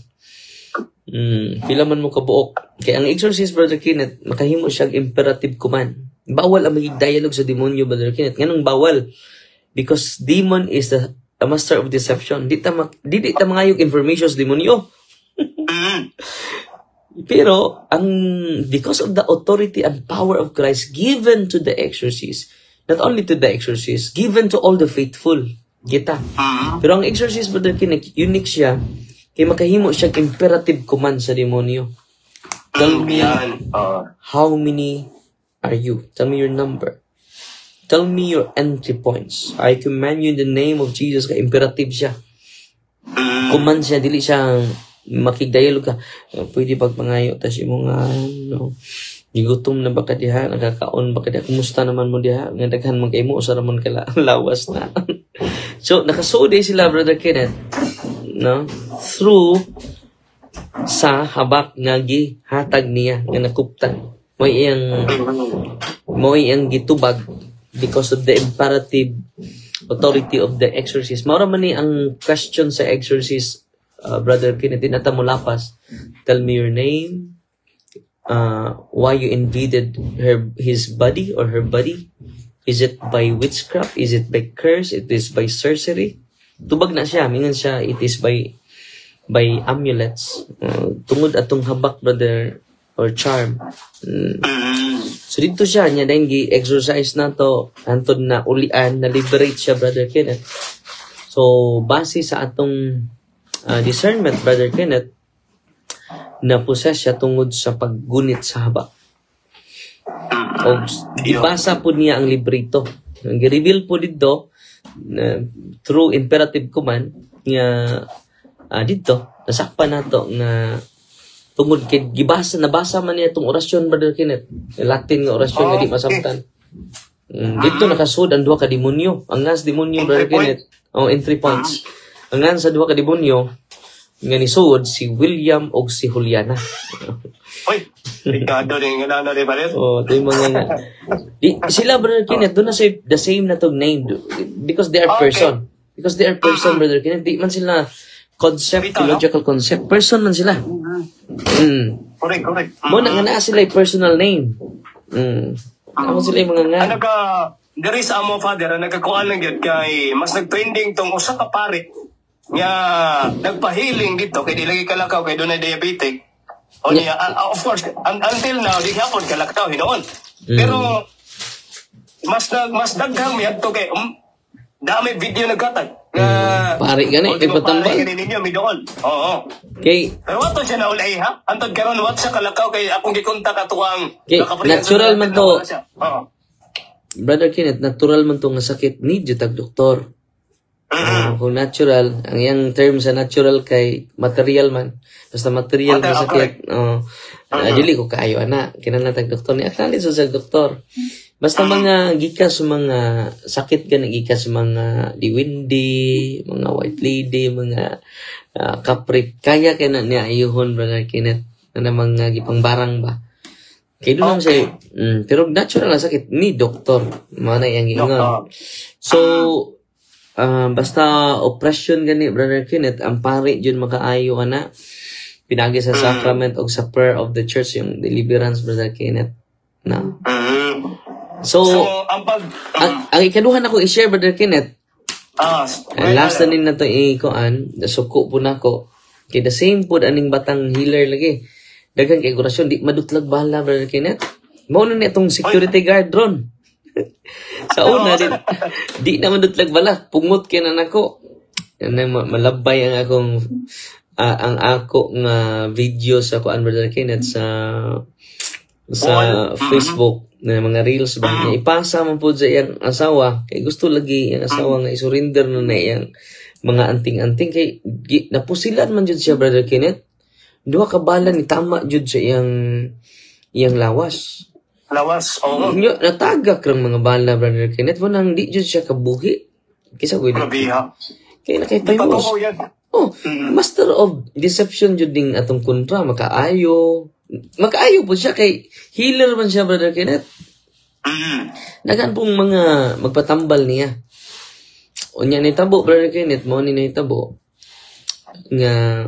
Pilaman mo kabuok. Kaya ang exorcist, Brother Kenneth, makahimo siyang imperative command. Bawal ang maging dialogue sa demonyo, Brother Kenneth. Ganong bawal? Because demon is the master of deception. Di ta mangayog information sa demonyo. Pero, because of the authority and power of Christ given to the exorcist, not only to the exorcist, given to all the faithful, kita. Pero ang exorcist, Brother Kenneth, unique siya, kaya makahimo siya imperative command sa demonyo. Tell me, how many are you? Tell me your number. Tell me your entry points. I command you in the name of Jesus, ka imperative siya. Command siya, dili siya makigdialog ka. Pwede pagpangayo, tas yung mga, gigutom na baka diha, nagkakaon baka diha, kumusta naman mo diha, nga daghan magkaimo, sa naman lawas na. So, nakasuode sila, Brother Kenneth, through sa habak nga gihatag niya, nga nakuptan. Mo iyang gitubag because of the imperative authority of the exorcist. Maura man ni ang question sa exorcist, Brother Kenneth, dinata mo lapas. Tell me your name, why you invaded his body or her body. Is it by witchcraft? Is it by curse? It is by sorcery? Tubag na siya. Mingan siya, it is by amulets. Tungod atong habak, brother, or charm. So dito siya, niya dahil gi-exercise na to, antod na ulian, na-liberate siya, Brother Kenneth. So, base sa atong discernment, Brother Kenneth, na-possess siya tungod sa paggunit sa habak. O, ibasa po niya ang librito. Ang gi-reveal po dito, through imperative command, nga dito, nasakpan na to, na tungod kay nabasa man niya itong orasyon, Brother Kenneth. Latin nga orasyon nga di masabtan. Dito nakasud ang duha ka demonyo. Ang nga sa demonyo, Brother Kenneth, entry points. Ang nga sa duha ka demonyo, nga nisud si William o si Juliana. Oy, Ricardo rin nga na rin ba rin? Ito yung mga nga. Sila, Brother Kenneth, doon na say the same na itong name. Because they are person. Because they are person, Brother Kenneth. Di man sila concept, theological concept. Person man sila. Correct. Muna nga na sila yung personal name. Ako sila yung mga nga. Ano ka, there is amo father na nagkakuan lang yun kay mas nag-trending tong usa ka pare nga nagpahiling dito kay di lagi kalakaw kay dunay diabetic. O niya, of course, until now di hapon kalakaw hinoon. Pero mas daghang mi adto kay dami video nagkatag. Pare gani ipatambal. Pare gani ninyo mi doon. Oo. Kay pero wato siya na ulay ha. Antod karon wat sa kalakaw kay akong gikontak atuang natural man to. Oo. Brother Kenneth, natural man to nga sakit ni tag doktor. Kung natural, ang iyang term sa natural kay material man. Basta material nga sakit. Dili ko kaayo ana, kinahanglan doktor ni acknowledge sa doktor. Basta mga gikas mga sakit gani gikas mga diwindi, mga white lady, mga kaprip, kaya kay na niya ayuhon Brother Kenneth na mga gipangbarang ba. Kaya doon lang siya, pero natural na sakit ni doktor. Mana yung gingon. So, basta oppression gani, Brother Kenneth, ang pari dyan makaayo ka na. Pinagi sa sacrament o sa prayer of the church, yung deliverance, Brother Kenneth. No? So ang ikaduhan ako i-share, Brother Kenneth. Last na rin na ito ikuan, suko po na ako. Kaya the same po, aning batang healer lagi. Dagang kay kurasyon, di madutlag bala, Brother Kenneth. Mauna na itong security guard ron. Sa una, di na madutlag bala. Pungot kaya na nako. Malabay ang akong ang ako nga video sa kuan, Brother Kenneth, sa Facebook na mga reels ba. Ipasa man po sa iyang asawa. Kay gusto lagi ang asawa nga isurrender na iyang mga anting-anting. Kay napusilan man dyan siya, Brother Kenneth. Duha ka bala ni tama jud sa iyang lawas. Lawas, oo. Natagak rang mga bala, Brother Kenneth. Wanang di jud siya kabuhi. Kisa ko Grabiha. Kaya nakitayos. Master of deception jud ding atong kontra. Makaayo po siya kay healer man siya, Brother Kenneth. Dagan pong mga magpatambal niya. Unya ni tabo, Brother Kenneth, mo ni nahitabo nga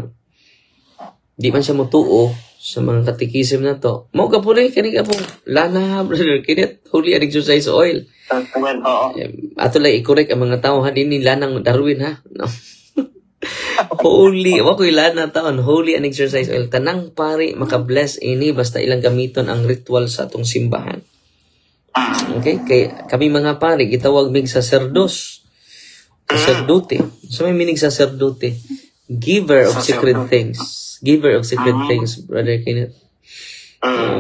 di man siya motuo sa mga katikisim na to. Mao ka po rin, kani ka po, lana, Brother Kenneth, holy and exercise oil. Ato lang i-correct ang mga tao, ha, din ni lanang Darwin, ha? No. Holy, wako ilana taon, holy and exercise oil. Tanang pari, makabless ini, basta ilang gamiton ang ritual sa atong simbahan. Okay? Kaya kami mga pari, gitawag mig sacerdos. Sacerdote. So may meaning sacerdote. Giver of secret things. Giver of secret things, Brother Kenneth.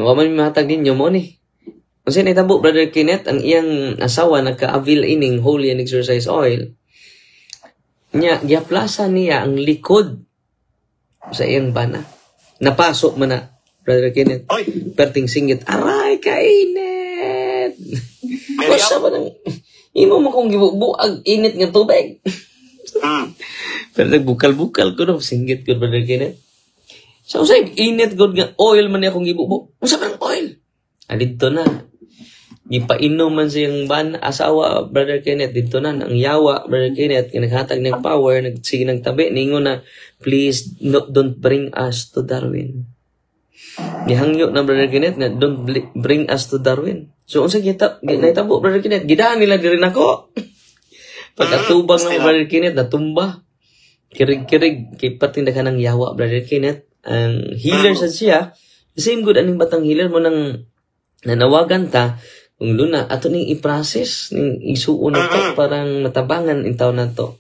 Waman mahatag ninyo mo ni. Kasi naitabo, Brother Kenneth, ang iyang asawa nagka-avail ining holy and exercise oil. Giaplasa niya ang likod sa iyang bana. Napasok man na, Brother Kenneth. Perting singgit, aray, kainit! Basta ba nang, imo mo kong gibubuag init nga tubig. Pero nagbukal-bukal ko no, singgit ko, Brother Kenneth. So, init ko nga, oil man niya akong gibubo. Masa ba ng oil? Dito na. Gipainom man siyang asawa, Brother Kenneth, dito na. Ang yawa, Brother Kenneth, naghatag ng power, sige ng tabi, ningo na, please, don't bring us to Darwin. Gihangyo na, Brother Kenneth, na don't bring us to Darwin. So, unsa naitabo, Brother Kenneth, gidaan nila din ako. Pagkatubang ng Brother Kenneth, natumba. Kirig-kirig, kay patindakan ng yawa, Brother Kenneth. Ang healer sa siya, the same good aning batang healer mo nang nanawagan ta, kung luna, ato ning i-process, ning isuo na to, parang matabangan in taon na to.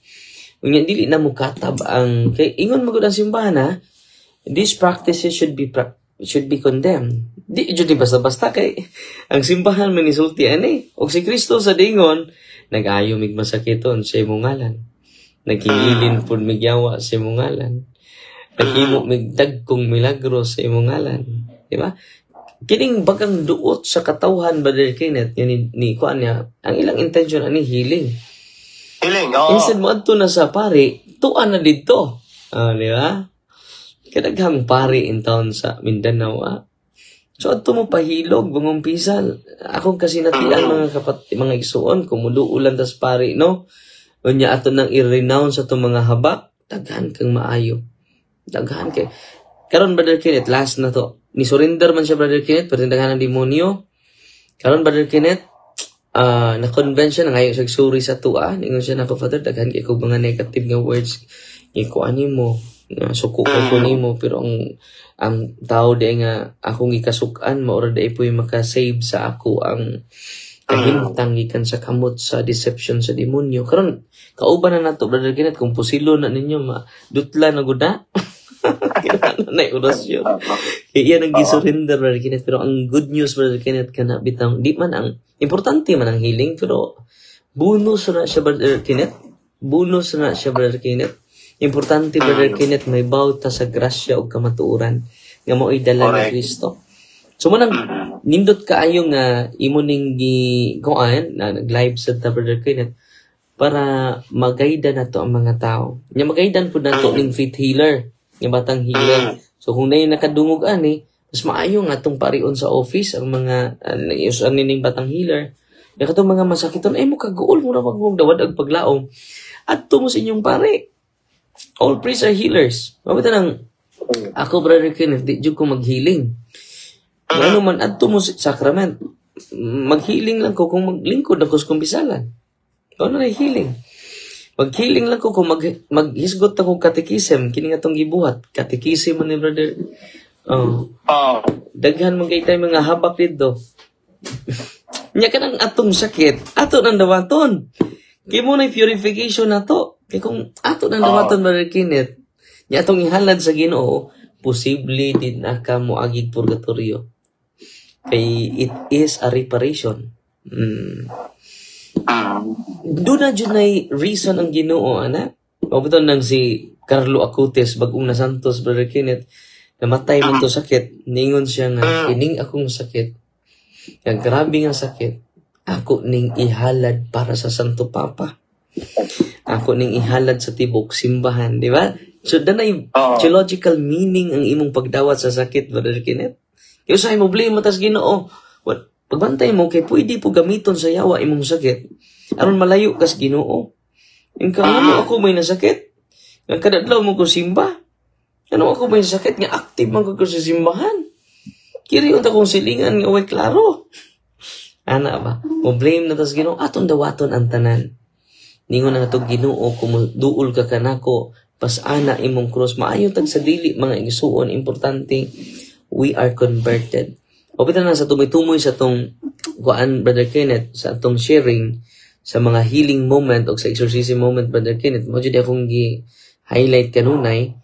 Kung yan, dili na mukatab ang, kay ingon magod ang simbahan ha, these practices should be condemned. Di basta-basta kay, ang simbahan manisulti ani, o si Kristo sa dingon, nag-ayo mig masakiton sa imong ngalan. Naghiilin po migyawa sa imong ngalan. Naghimo migdagkong milagro sa imong ngalan. Diba? Kining bagang duot sa katawhan, Brother Kenneth, yan ni kuan niya, ang ilang intention ani healing. Healing, oo. Instead mo adto na sa pari, tuan na dito. Di ba? Kadaghang pari in town sa Mindanao. So adto mo pahilog, bangumpisal. Akong kasi natian mga igsuon, kumuduulan tas pari, no? Unya ato nang i-renounce ato mga habak, daghan kang maayo. Daghan kay. Karon, Brother Kenneth, last na to. Ni surrender man siya, Brother Kenneth, pero tindahan ng demonyo. Karon, Brother Kenneth, na-convince siya na ngayon siya suri sa tuwa. Ingon siya na ko, Father, daghan kay ko mga negative nga words. Ikuan mo, suko ko nimo, pero ang tao di nga akong ikasukan, maura di po yung makasave sa ako ang kahimtang gikan sa kamot sa deception sa demonyo. Karon kauban na nato, Brother Kenneth, kung pusilo na ninyo, dutla na gud na. Kailangan na orasyon. Iyan ang gisurrender, Brother Kenneth. Pero ang good news, Brother Kenneth, kana bitang, di man ang, importante man ang healing, pero bonus na siya, Brother Kenneth. Bonus na siya, Brother Kenneth. Importante, Brother Kenneth, may bawta sa grasya o kamatuuran nga mo'y dala ni Kristo. So, manang nindot kaayo nga imo ning gikuan na nag-live sa Brother Kenneth para magayda nato ang mga tao. Nya magaydan pud nato ning faith healer, nga batang healer. So kung nay nakadungog ani, mas maayo nga atong parion sa office ang mga iusan ning batang healer. Nya katong mga masakiton ay mo kaguol mo ra magmug dawad ag paglaom. Adto mo sa inyong pare. All priests are healers. Mabita nang ako, Brother Kenneth, di jud ko mag-healing. Ano man adto mo sa sacrament, mag-healing lang ko kung maglingkod ako sa kumpisalan. Ano na healing? Mag-healing lang ko kung maghisgot ako katekism, kini nga tong gibuhat, katekism ni Brother. Daghan man kay tay mga habak dito. Nya kanang atong sakit, ato nang dawaton. Kay mo na purification nato. Kay kung ato nang dawaton, Brother Kenneth, nya atong ihalad sa Ginoo, posible din na ka moagig purgatorio. Kay it is a reparation. Doon na dyan ay reason ang Ginoo, anak. Mabuton nang si Carlo Acutis, bagong na Santos, Brother Kenneth, namatay man to sakit. Ningon siya nga, ining akong sakit. Ang grabe nga sakit. Ako ning ihalad para sa Santo Papa. Ako ning ihalad sa tibok simbahan, di ba? So, danay theological meaning ang imong pagdawat sa sakit, Brother Kenneth. Kaya sa mo blame matas Ginoo. Pagbantay mo kay pwede po gamiton sa yawa imong sakit. Aron malayo kas Ginoo. Yung ano ako may nasakit. Ang kadadlaw mo ko simba. Ano ako may sakit nga active man ko sa simbahan. Kiri unta kong silingan nga way klaro. Ana ba? Mo blame na tas Ginoo aton dawaton ang tanan. Ningon na to Ginoo kung duol ka kanako pas ana imong cross maayo tag sa dili mga igsuon importante we are converted. O pita na sa tumoy-tumoy sa tong kuan, Brother Kenneth, sa atong sharing sa mga healing moment o sa exorcism moment, Brother Kenneth, mo dyan akong highlight kanunay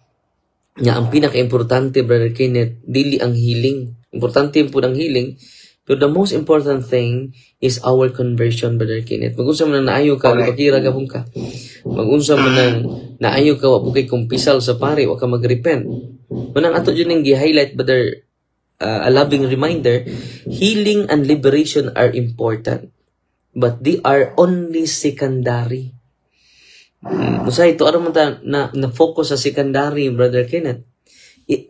nga ang pinaka-importante, Brother Kenneth, dili ang healing. Importante po ang healing, pero the most important thing is our conversion, Brother Kenneth. Mag-unsa man na naayo ka, lipakira ka pong ka. Mag-unsa man na naayo ka, wapong kay kumpisal sa pare, waka mag-repent. Manang ato dyan yung gi-highlight, Brother, a loving reminder, healing and liberation are important, but they are only secondary. Basta ito, ano man na-focus sa secondary, Brother Kenneth.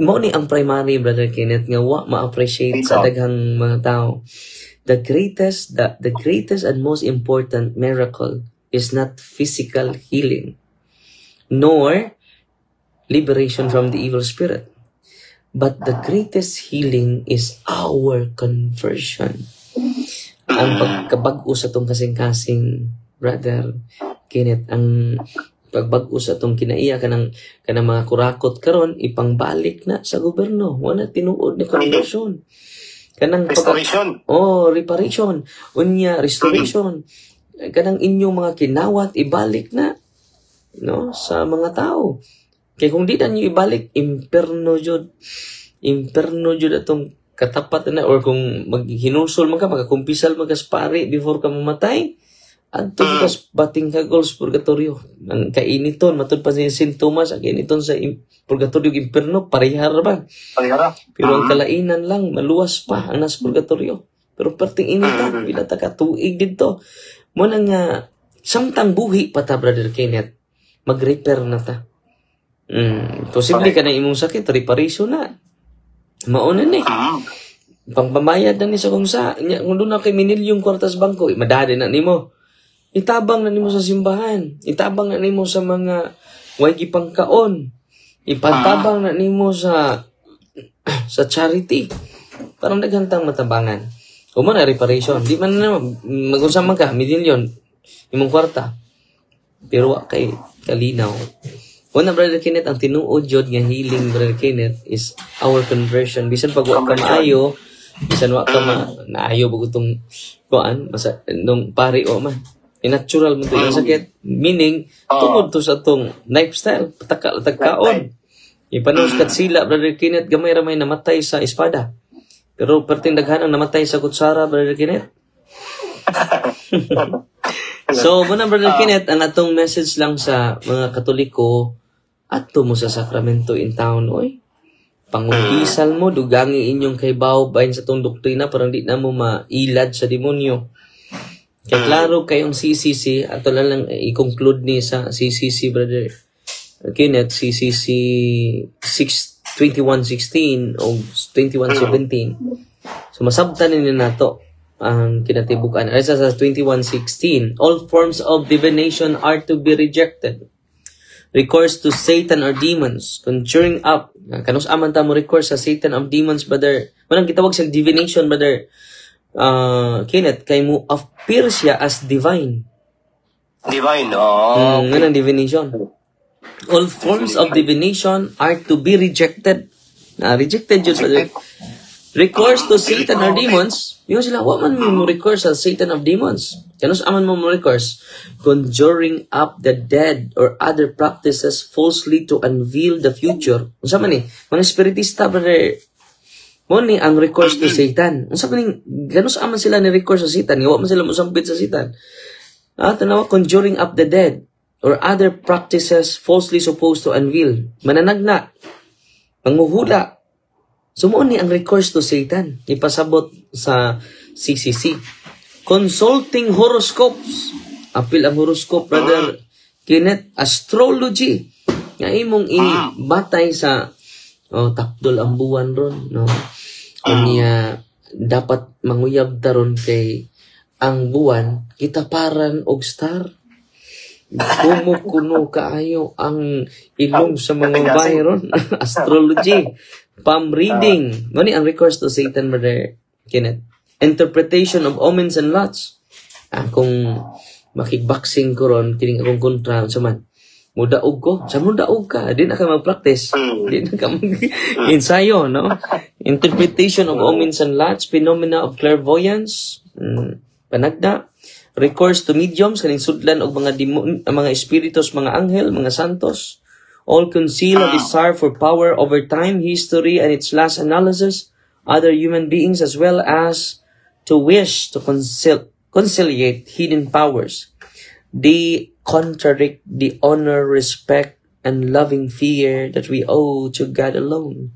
Mo ni ang primary, Brother Kenneth, nga wa ma-appreciate sa daghang mga tao. The greatest and most important miracle is not physical healing, nor liberation from the evil spirit. But the greatest healing is our conversion. Ang pagkabag-o sa itong kasing-kasing, Brother Kenneth, ang pagbago sa itong kinaiya kanang mga kurakot karon ipangbalik na sa gobyerno. Wala tinuod na conversion. Kanang restoration. Reparation. Unya, restoration. Kanang inyong mga kinawat, ibalik na sa mga tao. Kaya kung di na nyo ibalik, imperno jud atong katapat na, or kung maghinusol man ka, magkakumpisal magkaspari before ka mamatay, adto kas bating kagol sa purgatorio. Ang kainiton, matod pa si St. Thomas, ang kainiton sa purgatorio imperno, parihar ba? Pero ang kalainan lang, maluwas pa ang nas purgatorio. Pero perting initan, bila ta katuig dito. Muna nga, samtang buhi pa ta, Brother Kenneth, mag-repair na ta. Posible ka na imong sakit, reparation na. Maunan pangpamayad na ni sa kung sa. Kung doon na kay minilyong kwartas bangko, madali na nimo. Itabang na nimo sa simbahan. Itabang na nimo sa mga wagi pangkaon. Ipantabang na nimo sa charity. Parang naghantang matabangan. O man na reparation. Di man na mag-usaman ka, milyon, imong kwarta. Pero wa kay kalinaw. Una, Brother Kenneth, ang tinuod yun nga healing, Brother Kenneth, is our conversion. Bisan pag wa ka maayo, bisan wa ka naayo bago itong kuan, nung pari o man. Natural mo ito yung sakit. Meaning, tungod to sa itong lifestyle, patagkaon. Ipanos kat sila, Brother Kenneth, gamay ramay namatay sa espada. Pero perting daghan ang namatay sa kutsara, Brother Kenneth. So, muna, Brother Kenneth, ang atong message lang sa mga Katoliko, ato mo sa sakramento in town, oy. Pangugisal mo, dugangi inyong kaybaw, bahin sa itong doktrina, parang di na mo mailad sa demonyo. Kaya klaro kayong CCC, ato lang i-conclude ni sa CCC, Brother Kenneth, CCC 2116 o 2117. So, masabtan nila nato ang kinatibukan. Ay sa 2116, all forms of divination are to be rejected. Recourse to Satan or demons, conjuring up. Kanus aman ta mo recourse sa Satan of demons, Brother. Manang kitawag sa divination, Brother Kenneth, kay mo appear siya as divine. Divine, Nga ng divination. All forms of divination are to be rejected. Rejected yun, Brother. Recourse to Satan or demons, yun sila, wa man mo recourse sa Satan of demons. Kanus aman mo recourse? Conjuring up the dead or other practices falsely to unveil the future. Unsa man ni? Mga spiritista, Brother, mo ni ang recourse to Satan. Unsa man ni? Kanus aman sila ni recourse sa Satan? Wa man sila mosampit sa Satan. Tanawa, conjuring up the dead or other practices falsely supposed to unveil. Mananagna, panguhula. Sumuon ni ang recourse to Satan. Ipasabot sa CCC. Consulting horoscopes. Apil ang horoscope, Brother Kenneth. Astrology. Nga imong ibatay sa takdol ang buwan ron. No? Kanya dapat manguyab daron kay ang buwan kitaparan og star. Kumukuno kaayo ang ilong sa mga bayron. Astrology. Palm reading. Mani ang recourse to Satan, Brother Kenneth. Interpretation of omens and lots. Kung makikboxing ko ron, kining akong kontra, sa man, mudaog ko. Sa mudaog ka, di na ka mag-practice. Di na ka mag-ensayo, no? Interpretation of omens and lots. Phenomena of clairvoyance. Panagda. Recourse to mediums, kaning sudlan og mga espiritus, mga anghel, mga santos. All conceal a desire for power over time, history, and its last analysis, other human beings, as well as to wish to conciliate hidden powers. They contradict the honor, respect, and loving fear that we owe to God alone.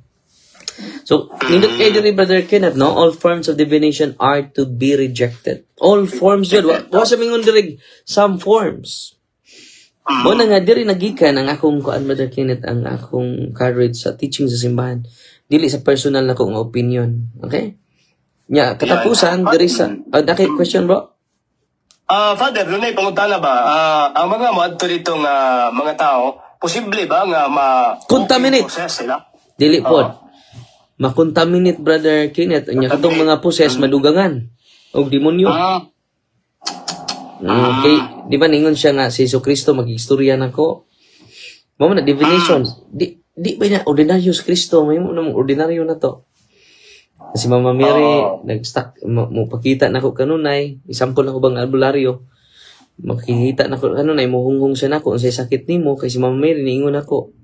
So, nindot kayo diri, Brother Kenneth, no? All forms of divination are to be rejected. All forms yun. Wa sa mingon diri, some forms. Mo na nga diri nagikan ang akong kuan, Brother Kenneth, ang akong courage sa teaching sa simbahan. Dili sa personal na kong opinion. Okay? Katapusan diri sa daki question, bro. Father, dunay pangutana ba? Ang mga moadto ditong mga tao, posible ba nga contaminate sila? Dili pod. Ma-contaminate, Brother Kenneth, nya katong mga possess madugangan og demonyo. Okay, di ba ningon siya nga si Jesucristo mag-istorya nako? Mo na divination. Di ba na ordinaryo si Kristo, may mo namang ordinaryo na to. Si Mama Mary nag-stuck mo pakita nako kanunay, isample nako bang albularyo. Makikita nako kanunay mo hunghong siya nako unsay sakit nimo kay si Mama Mary niingon nako.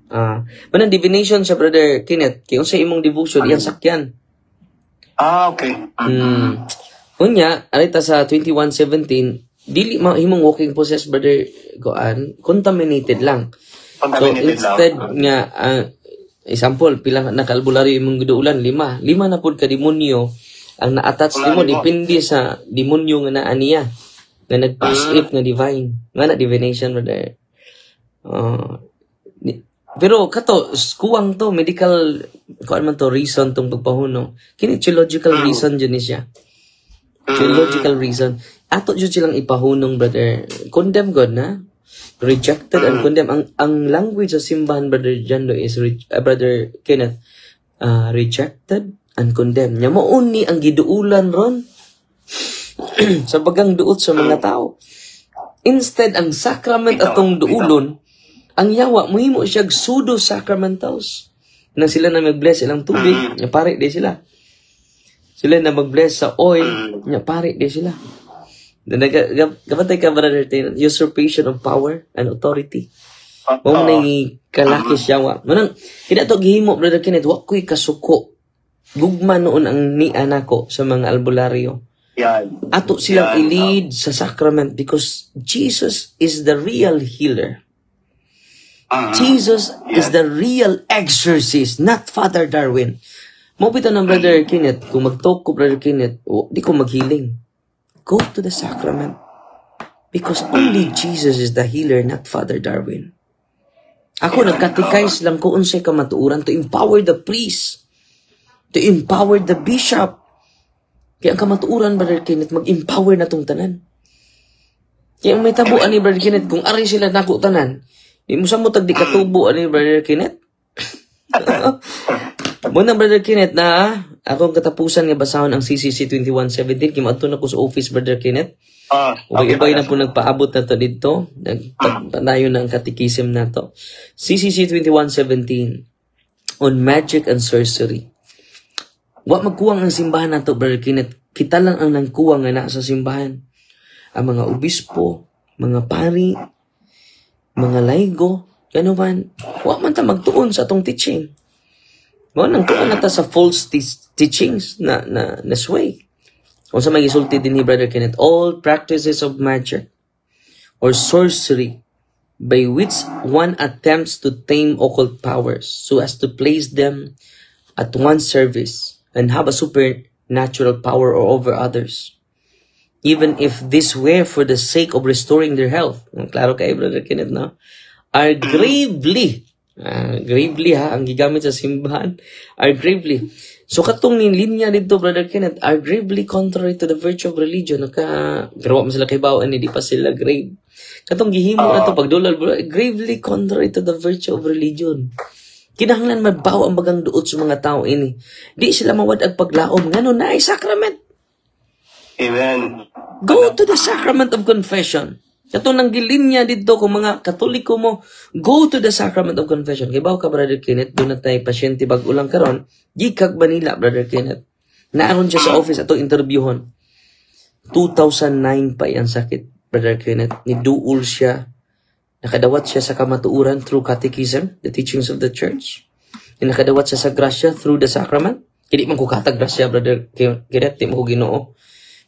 Manang divination sa Brother Kenneth, kay unsay imong devotion iyang sakyan. Okay. Unya, alita sa 21:17, dili mahimong walking possess, Brother Goan, contaminated lang. So instead nga example pila na kalbularyo imong giduulan 5 na pud ka demonyo ang na-attach nimo depende sa demonyo nga naa niya nga nag-pass if nga divine nga na divination, Brother. Pero kato kuwang to medical kuan man to reason tong pagpahuno kini theological reason jud ni siya. Theological reason ato jud silang ipahunong, Brother. Condemn God na. Rejected and condemn. Ang language sa simbahan, Brother Jando, is Brother Kenneth, rejected and condemned. Nya mauni ang giduulan ron sa bagang duot sa mga tao. Instead, ang sacrament atong duulon, ang yawa, muhimo siya pseudo-sacramentals. Na sila na mag-bless ilang tubig, nga pare di sila. Sila na mag-bless sa oil, nga pare di sila. Kapatay ka, brother, usurpation of power and authority. Mao na kalakis yawa. Manang, kina to gihimo, brother Kenneth, wa ko'y kasuko. Gugma noon ang ni anako sa mga albularyo. Ato silang i-lead sa sacrament because Jesus is the real healer. Jesus is the real exorcist, not Father Darwin. Mabita ng Brother Kenneth, kung mag-talk ko, Brother Kenneth, di ko mag-healing. Go to the sacrament. Because only Jesus is the healer, not Father Darwin. Ako, nagkatikais lang ko unsay kamatuuran to empower the priest, to empower the bishop. Kaya ang kamatuuran, Brother Kenneth, mag-empower na tong tanan. Kaya may tabuan ni Brother Kenneth, kung ari sila nako tanan, di mo sa mo tagdi katubo ani Brother Kenneth. Muna Brother Kenneth na akong katapusan nga basahon ang CCC 2117 kimadto na ko sa office Brother Kenneth. Ubay-ubay na po nagpaabot na to dito. Nagpanayo na ang katikisim na to. CCC 2117 on magic and sorcery. Wa magkuwang ang simbahan na to Brother Kenneth. Kita lang ang nangkuwang nga na sa simbahan. Ang mga obispo, mga pari, mga laygo, gano man, wa man ta magtuon sa atong teaching. Mo nang tuon na ta sa false teachings na sway. Kung sa may gisulti din ni Brother Kenneth, all practices of magic or sorcery by which one attempts to tame occult powers so as to place them at one's service and have a supernatural power over others. Even if this were for the sake of restoring their health. Klaro kayo, Brother Kenneth, no? Are gravely, ang gigamit sa simbahan, are gravely. So, katong linya dito, Brother Kenneth, are gravely contrary to the virtue of religion. Pero man sila kay bawaan, hindi pa sila grave. Katong gihimo na to, pagdulal, gravely contrary to the virtue of religion. Kinahanglan mabaw ang bagang duot sa mga tao ini. Di sila mawadag paglaom. Ngano na ay sacrament. Amen. Go to the sacrament of confession. Katong nang gilinya dito kung mga Katoliko mo, go to the sacrament of confession. Kaya ba ka, Brother Kenneth, doon na tayo pasyente bag-ulang karon, gikag Manila, Brother Kenneth. Naaron siya sa office atong interviewon. 2009 pa yan sakit, Brother Kenneth. Niduol siya. Nakadawat siya sa kamatuuran through catechism, the teachings of the church. Nakadawat siya sa grasya through the sacrament. Hindi man ko katag grasya, Brother Kenneth, di mo ko Ginoo.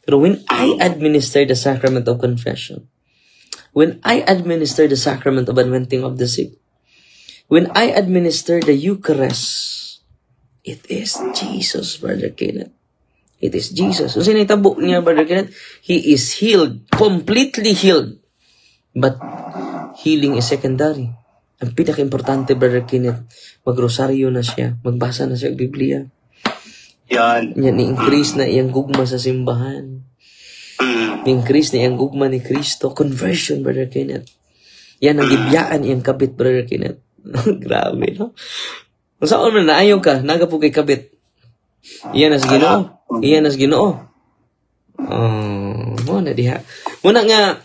Pero when I administer the sacrament of confession, when I administer the sacrament of anointing of the sick, when I administer the Eucharist, it is Jesus, Brother Kenneth. It is Jesus. So, sinitabo niya, Brother Kenneth, he is healed, completely healed. But healing is secondary. Ang pinaka-importante, Brother Kenneth, magrosaryo na siya, magbasa na siya ng Biblia. Yan, i-increase na iyang gugma sa simbahan. I-increase na iyang gugma ni Kristo. Conversion, Brother Kenneth. Yan ang gibiyaan iyang kabit, Brother Kenneth. Grabe, no? Kung saan mo na ayaw ka, naga po kay kabit. Iyan na sa Ginoo. Iyan na sa Ginoo. Muna diha. Muna nga,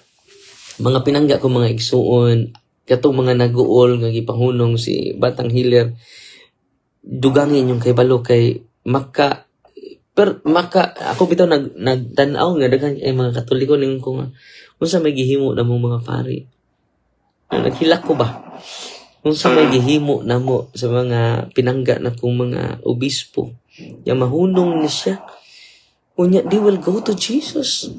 mga pinangga ko mga igsuon, katong mga nag-uol, nga gipahunong si Batang Healer, dugangin yung kay balo kay maka ako bitaw nagtanaw nga daghan ay mga Katoliko ning ko nga unsa may gihimo na mo mga pari. Naghilak ko ba? Unsa may gihimo na mo sa mga pinangga na kong mga obispo. Ya mahunong ni siya. Unya they will go to Jesus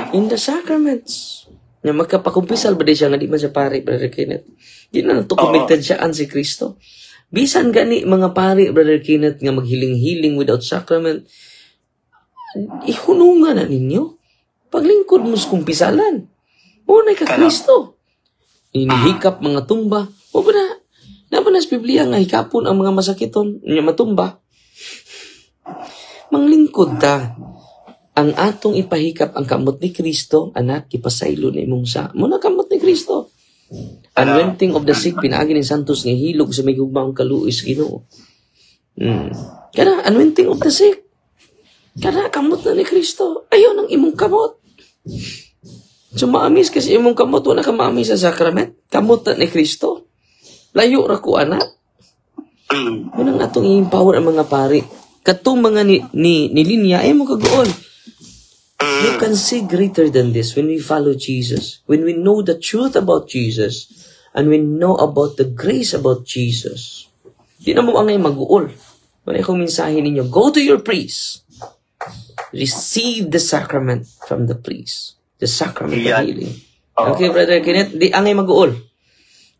in the sacraments. Nga magkapakumpisal ba di siya nga di man siya pari, Brother Kenneth? Di na natukomitan siya an si Kristo. Bisan gani mga pari, Brother Kenneth, nga maghiling-hiling without sacrament, ihunungan na ninyo. Paglingkod mo sa kumpisalan. Unay ka Kristo. Inihikap mga tumba. O ba na? Naman sa Biblia nga hikapon ang mga masakiton, nga matumba. Manglingkod ta. Ang atong ipahikap ang kamot ni Kristo, anak, ipasaylo na imong sa. Muna kamot ni Kristo. Anointing of the sick, pinaagi ni Santos nga hilog sa may gugmang kaluis Ginoo. Kana, anointing of the sick. Kana kamot na ni Kristo. Ayaw ng imong kamot. So maamis kasi imong kamot, wala ka maamis sa sakrament. Kamot na ni Kristo. Layo ra ko anak. Yun ang atong i-empower ang mga pari. Katong mga nilinya ay mo kagoon. You can see greater than this when we follow Jesus. When we know the truth about Jesus and we know about the grace about Jesus. Di na mo angay mag-uol. Wala akong mensahe ninyo. Go to your priest. Receive the sacrament from the priest. The sacrament of healing. Okay, Brother Kenneth? Di angay mag-uol.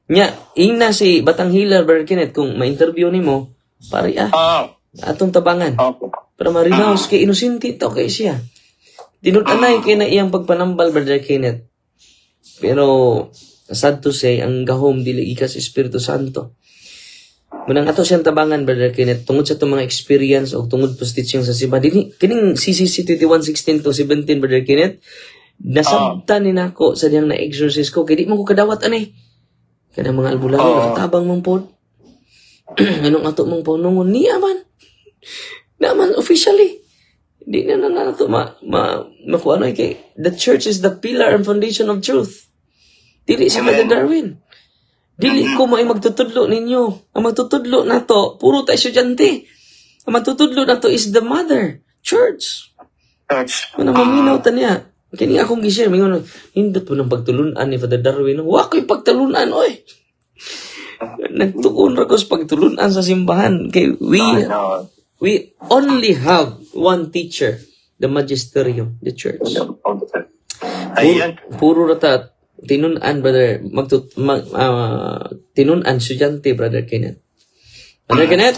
Nya, ina si Batang Healer, Brother Kenneth, kung ma-interview ni mo, pari atong tabangan. Pero marinaos kay inusinti to kay siya. Tinutanay kay na iyang pagpanambal, Brother Kenneth. Pero, sad to say, ang gahom dili ikas Espiritu Santo. Munang ato siyang tabangan, Brother Kenneth, tungod sa itong mga experience o tungod po teaching sa simba. Kining CCC 21:16 to 17, Brother Kenneth, nasabtan ni nako sa diyang na-exorcise ko, kaya di mo ko kadawat, anay. Kaya mga albularyo, nakatabang mong pod. Anong ato mong punungon, niya man. Naman, officially. Di na nato makuha ano kay the church is the pillar and foundation of truth. Dili si Father Darwin. Dili ko may magtutudlo ninyo. Ang magtutudlo nato puro ta estudyante. Ang magtutudlo nato is the mother church. Ano maminaw ta niya. Kini akong gi-share mingon hindot po ng pagtulunan ni Father Darwin. Wa ko'y pagtulunan oy. Nagtuon ra ko sa pagtulunan sa simbahan kay we only have one teacher, the magisterium, the church. Puro rata tinunan, brother, tinunan estudyante, Brother Kenneth. Brother Kenneth?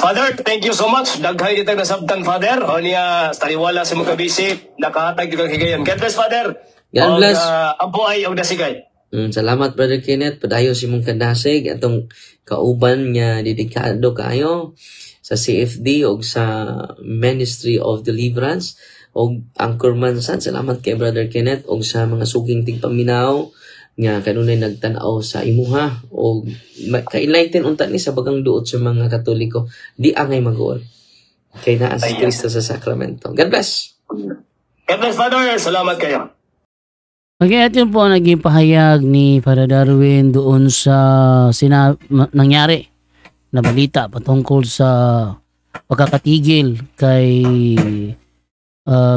Father, thank you so much. Daghay kitang nasabtan, Father. O niya, taliwala sa mga kabisip, nakahatag yung higayon. God bless, Father. God bless. Ampo ay og dasigay. Salamat, Brother Kenneth. Padayo si mong kadasig atong kauban niya dedikado kayo sa CFD o sa Ministry of Deliverance o Anchorman San. Salamat kay Brother Kenneth o sa mga suging tigpaminaw nga kanunay nagtanaw sa imuha o ka-enlighten unta ni sa bagang duot sa mga Katoliko. Di angay mag-uol. Kay naa si Kristo sa sakramento. God bless. God bless, Father. Salamat kayo. Okay, at yun po ang naging pahayag ni Father Darwin doon sa nangyari na balita patungkol sa pagkakatigil kay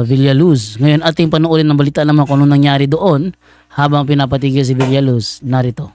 Villaluz. Ngayon ating panoorin ng balita naman kung ano nangyari doon habang pinapatigil si Villaluz. Narito.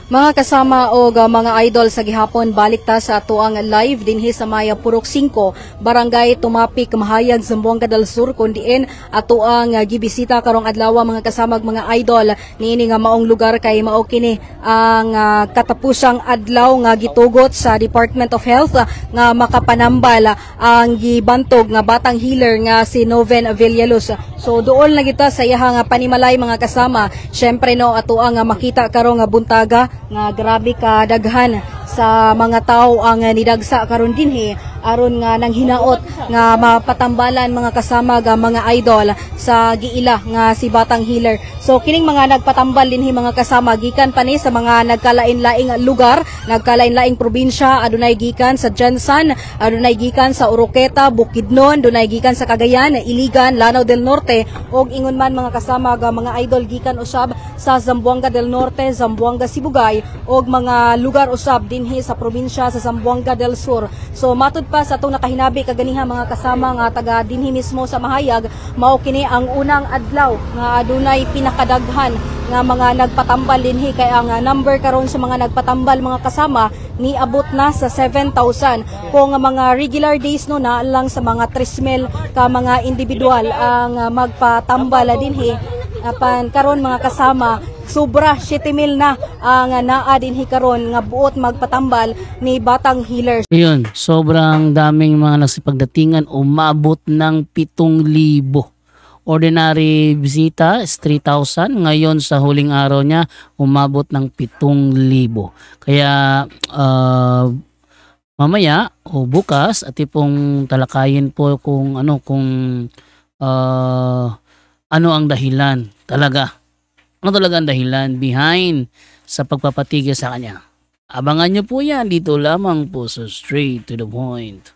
Mga kasama o mga idol sa gihapon, balik ta sa atuang live dinhi sa Maya Purok 5, Barangay Tumapik, Mahayag, Zamboanga del Sur, kundiin atuang gibisita karong adlaw mga kasamag mga idol niini nga maong lugar kay mao kini ang katapusang adlaw nga gitugot sa Department of Health nga makapanambal ang gibantog nga batang healer nga si Noven Villaluz. So doon na kita sa iyang panimalay mga kasama. Syempre no atuang makita karong buntaga nga grabe ka daghan sa mga tao ang nidagsa karon dinhi aron nga nang hinaot nga mapatambalan mga kasama ga mga idol sa giila nga si batang healer. So kining mga nagpatambal dinhi mga kasama gikan pa ni sa mga nagkalain-laing lugar, nagkalain-laing probinsya, adunay gikan sa Jensan, adunay gikan sa Oroqueta, Bukidnon, adunay gikan sa Cagayan, Iligan, Lanao del Norte ug ingon man mga kasama ga mga idol gikan usab sa Zamboanga del Norte, Zamboanga Sibugay ug mga lugar usab dinhi sa probinsya sa Zamboanga del Sur. So matud pa sa atong nakahinabi kaganiha mga kasama nga taga dinhi mismo sa Mahayag, mao kini ang unang adlaw nga adunay pinakadaghan nga mga nagpatambal dinhi kay ang number karon sa mga nagpatambal mga kasama niabot na sa 7,000. Kung mga regular days no na lang sa mga 3,000 ka mga individual ang magpatambal dinhi. Apan karon mga kasama sobra 7,000 na ang naa dinhi karon nga buot magpatambal ni batang healer. Ayun, sobrang daming mga nagsipagdatingan, umabot ng 7,000. Ordinary bisita is 3,000. Ngayon sa huling araw niya, umabot ng 7,000. Kaya mamaya o bukas at ipong talakayin po kung ano ang dahilan talaga. Ano talaga ang dahilan behind sa pagpapatigil sa kanya. Abangan nyo po yan dito lamang po sa Straight to the Point.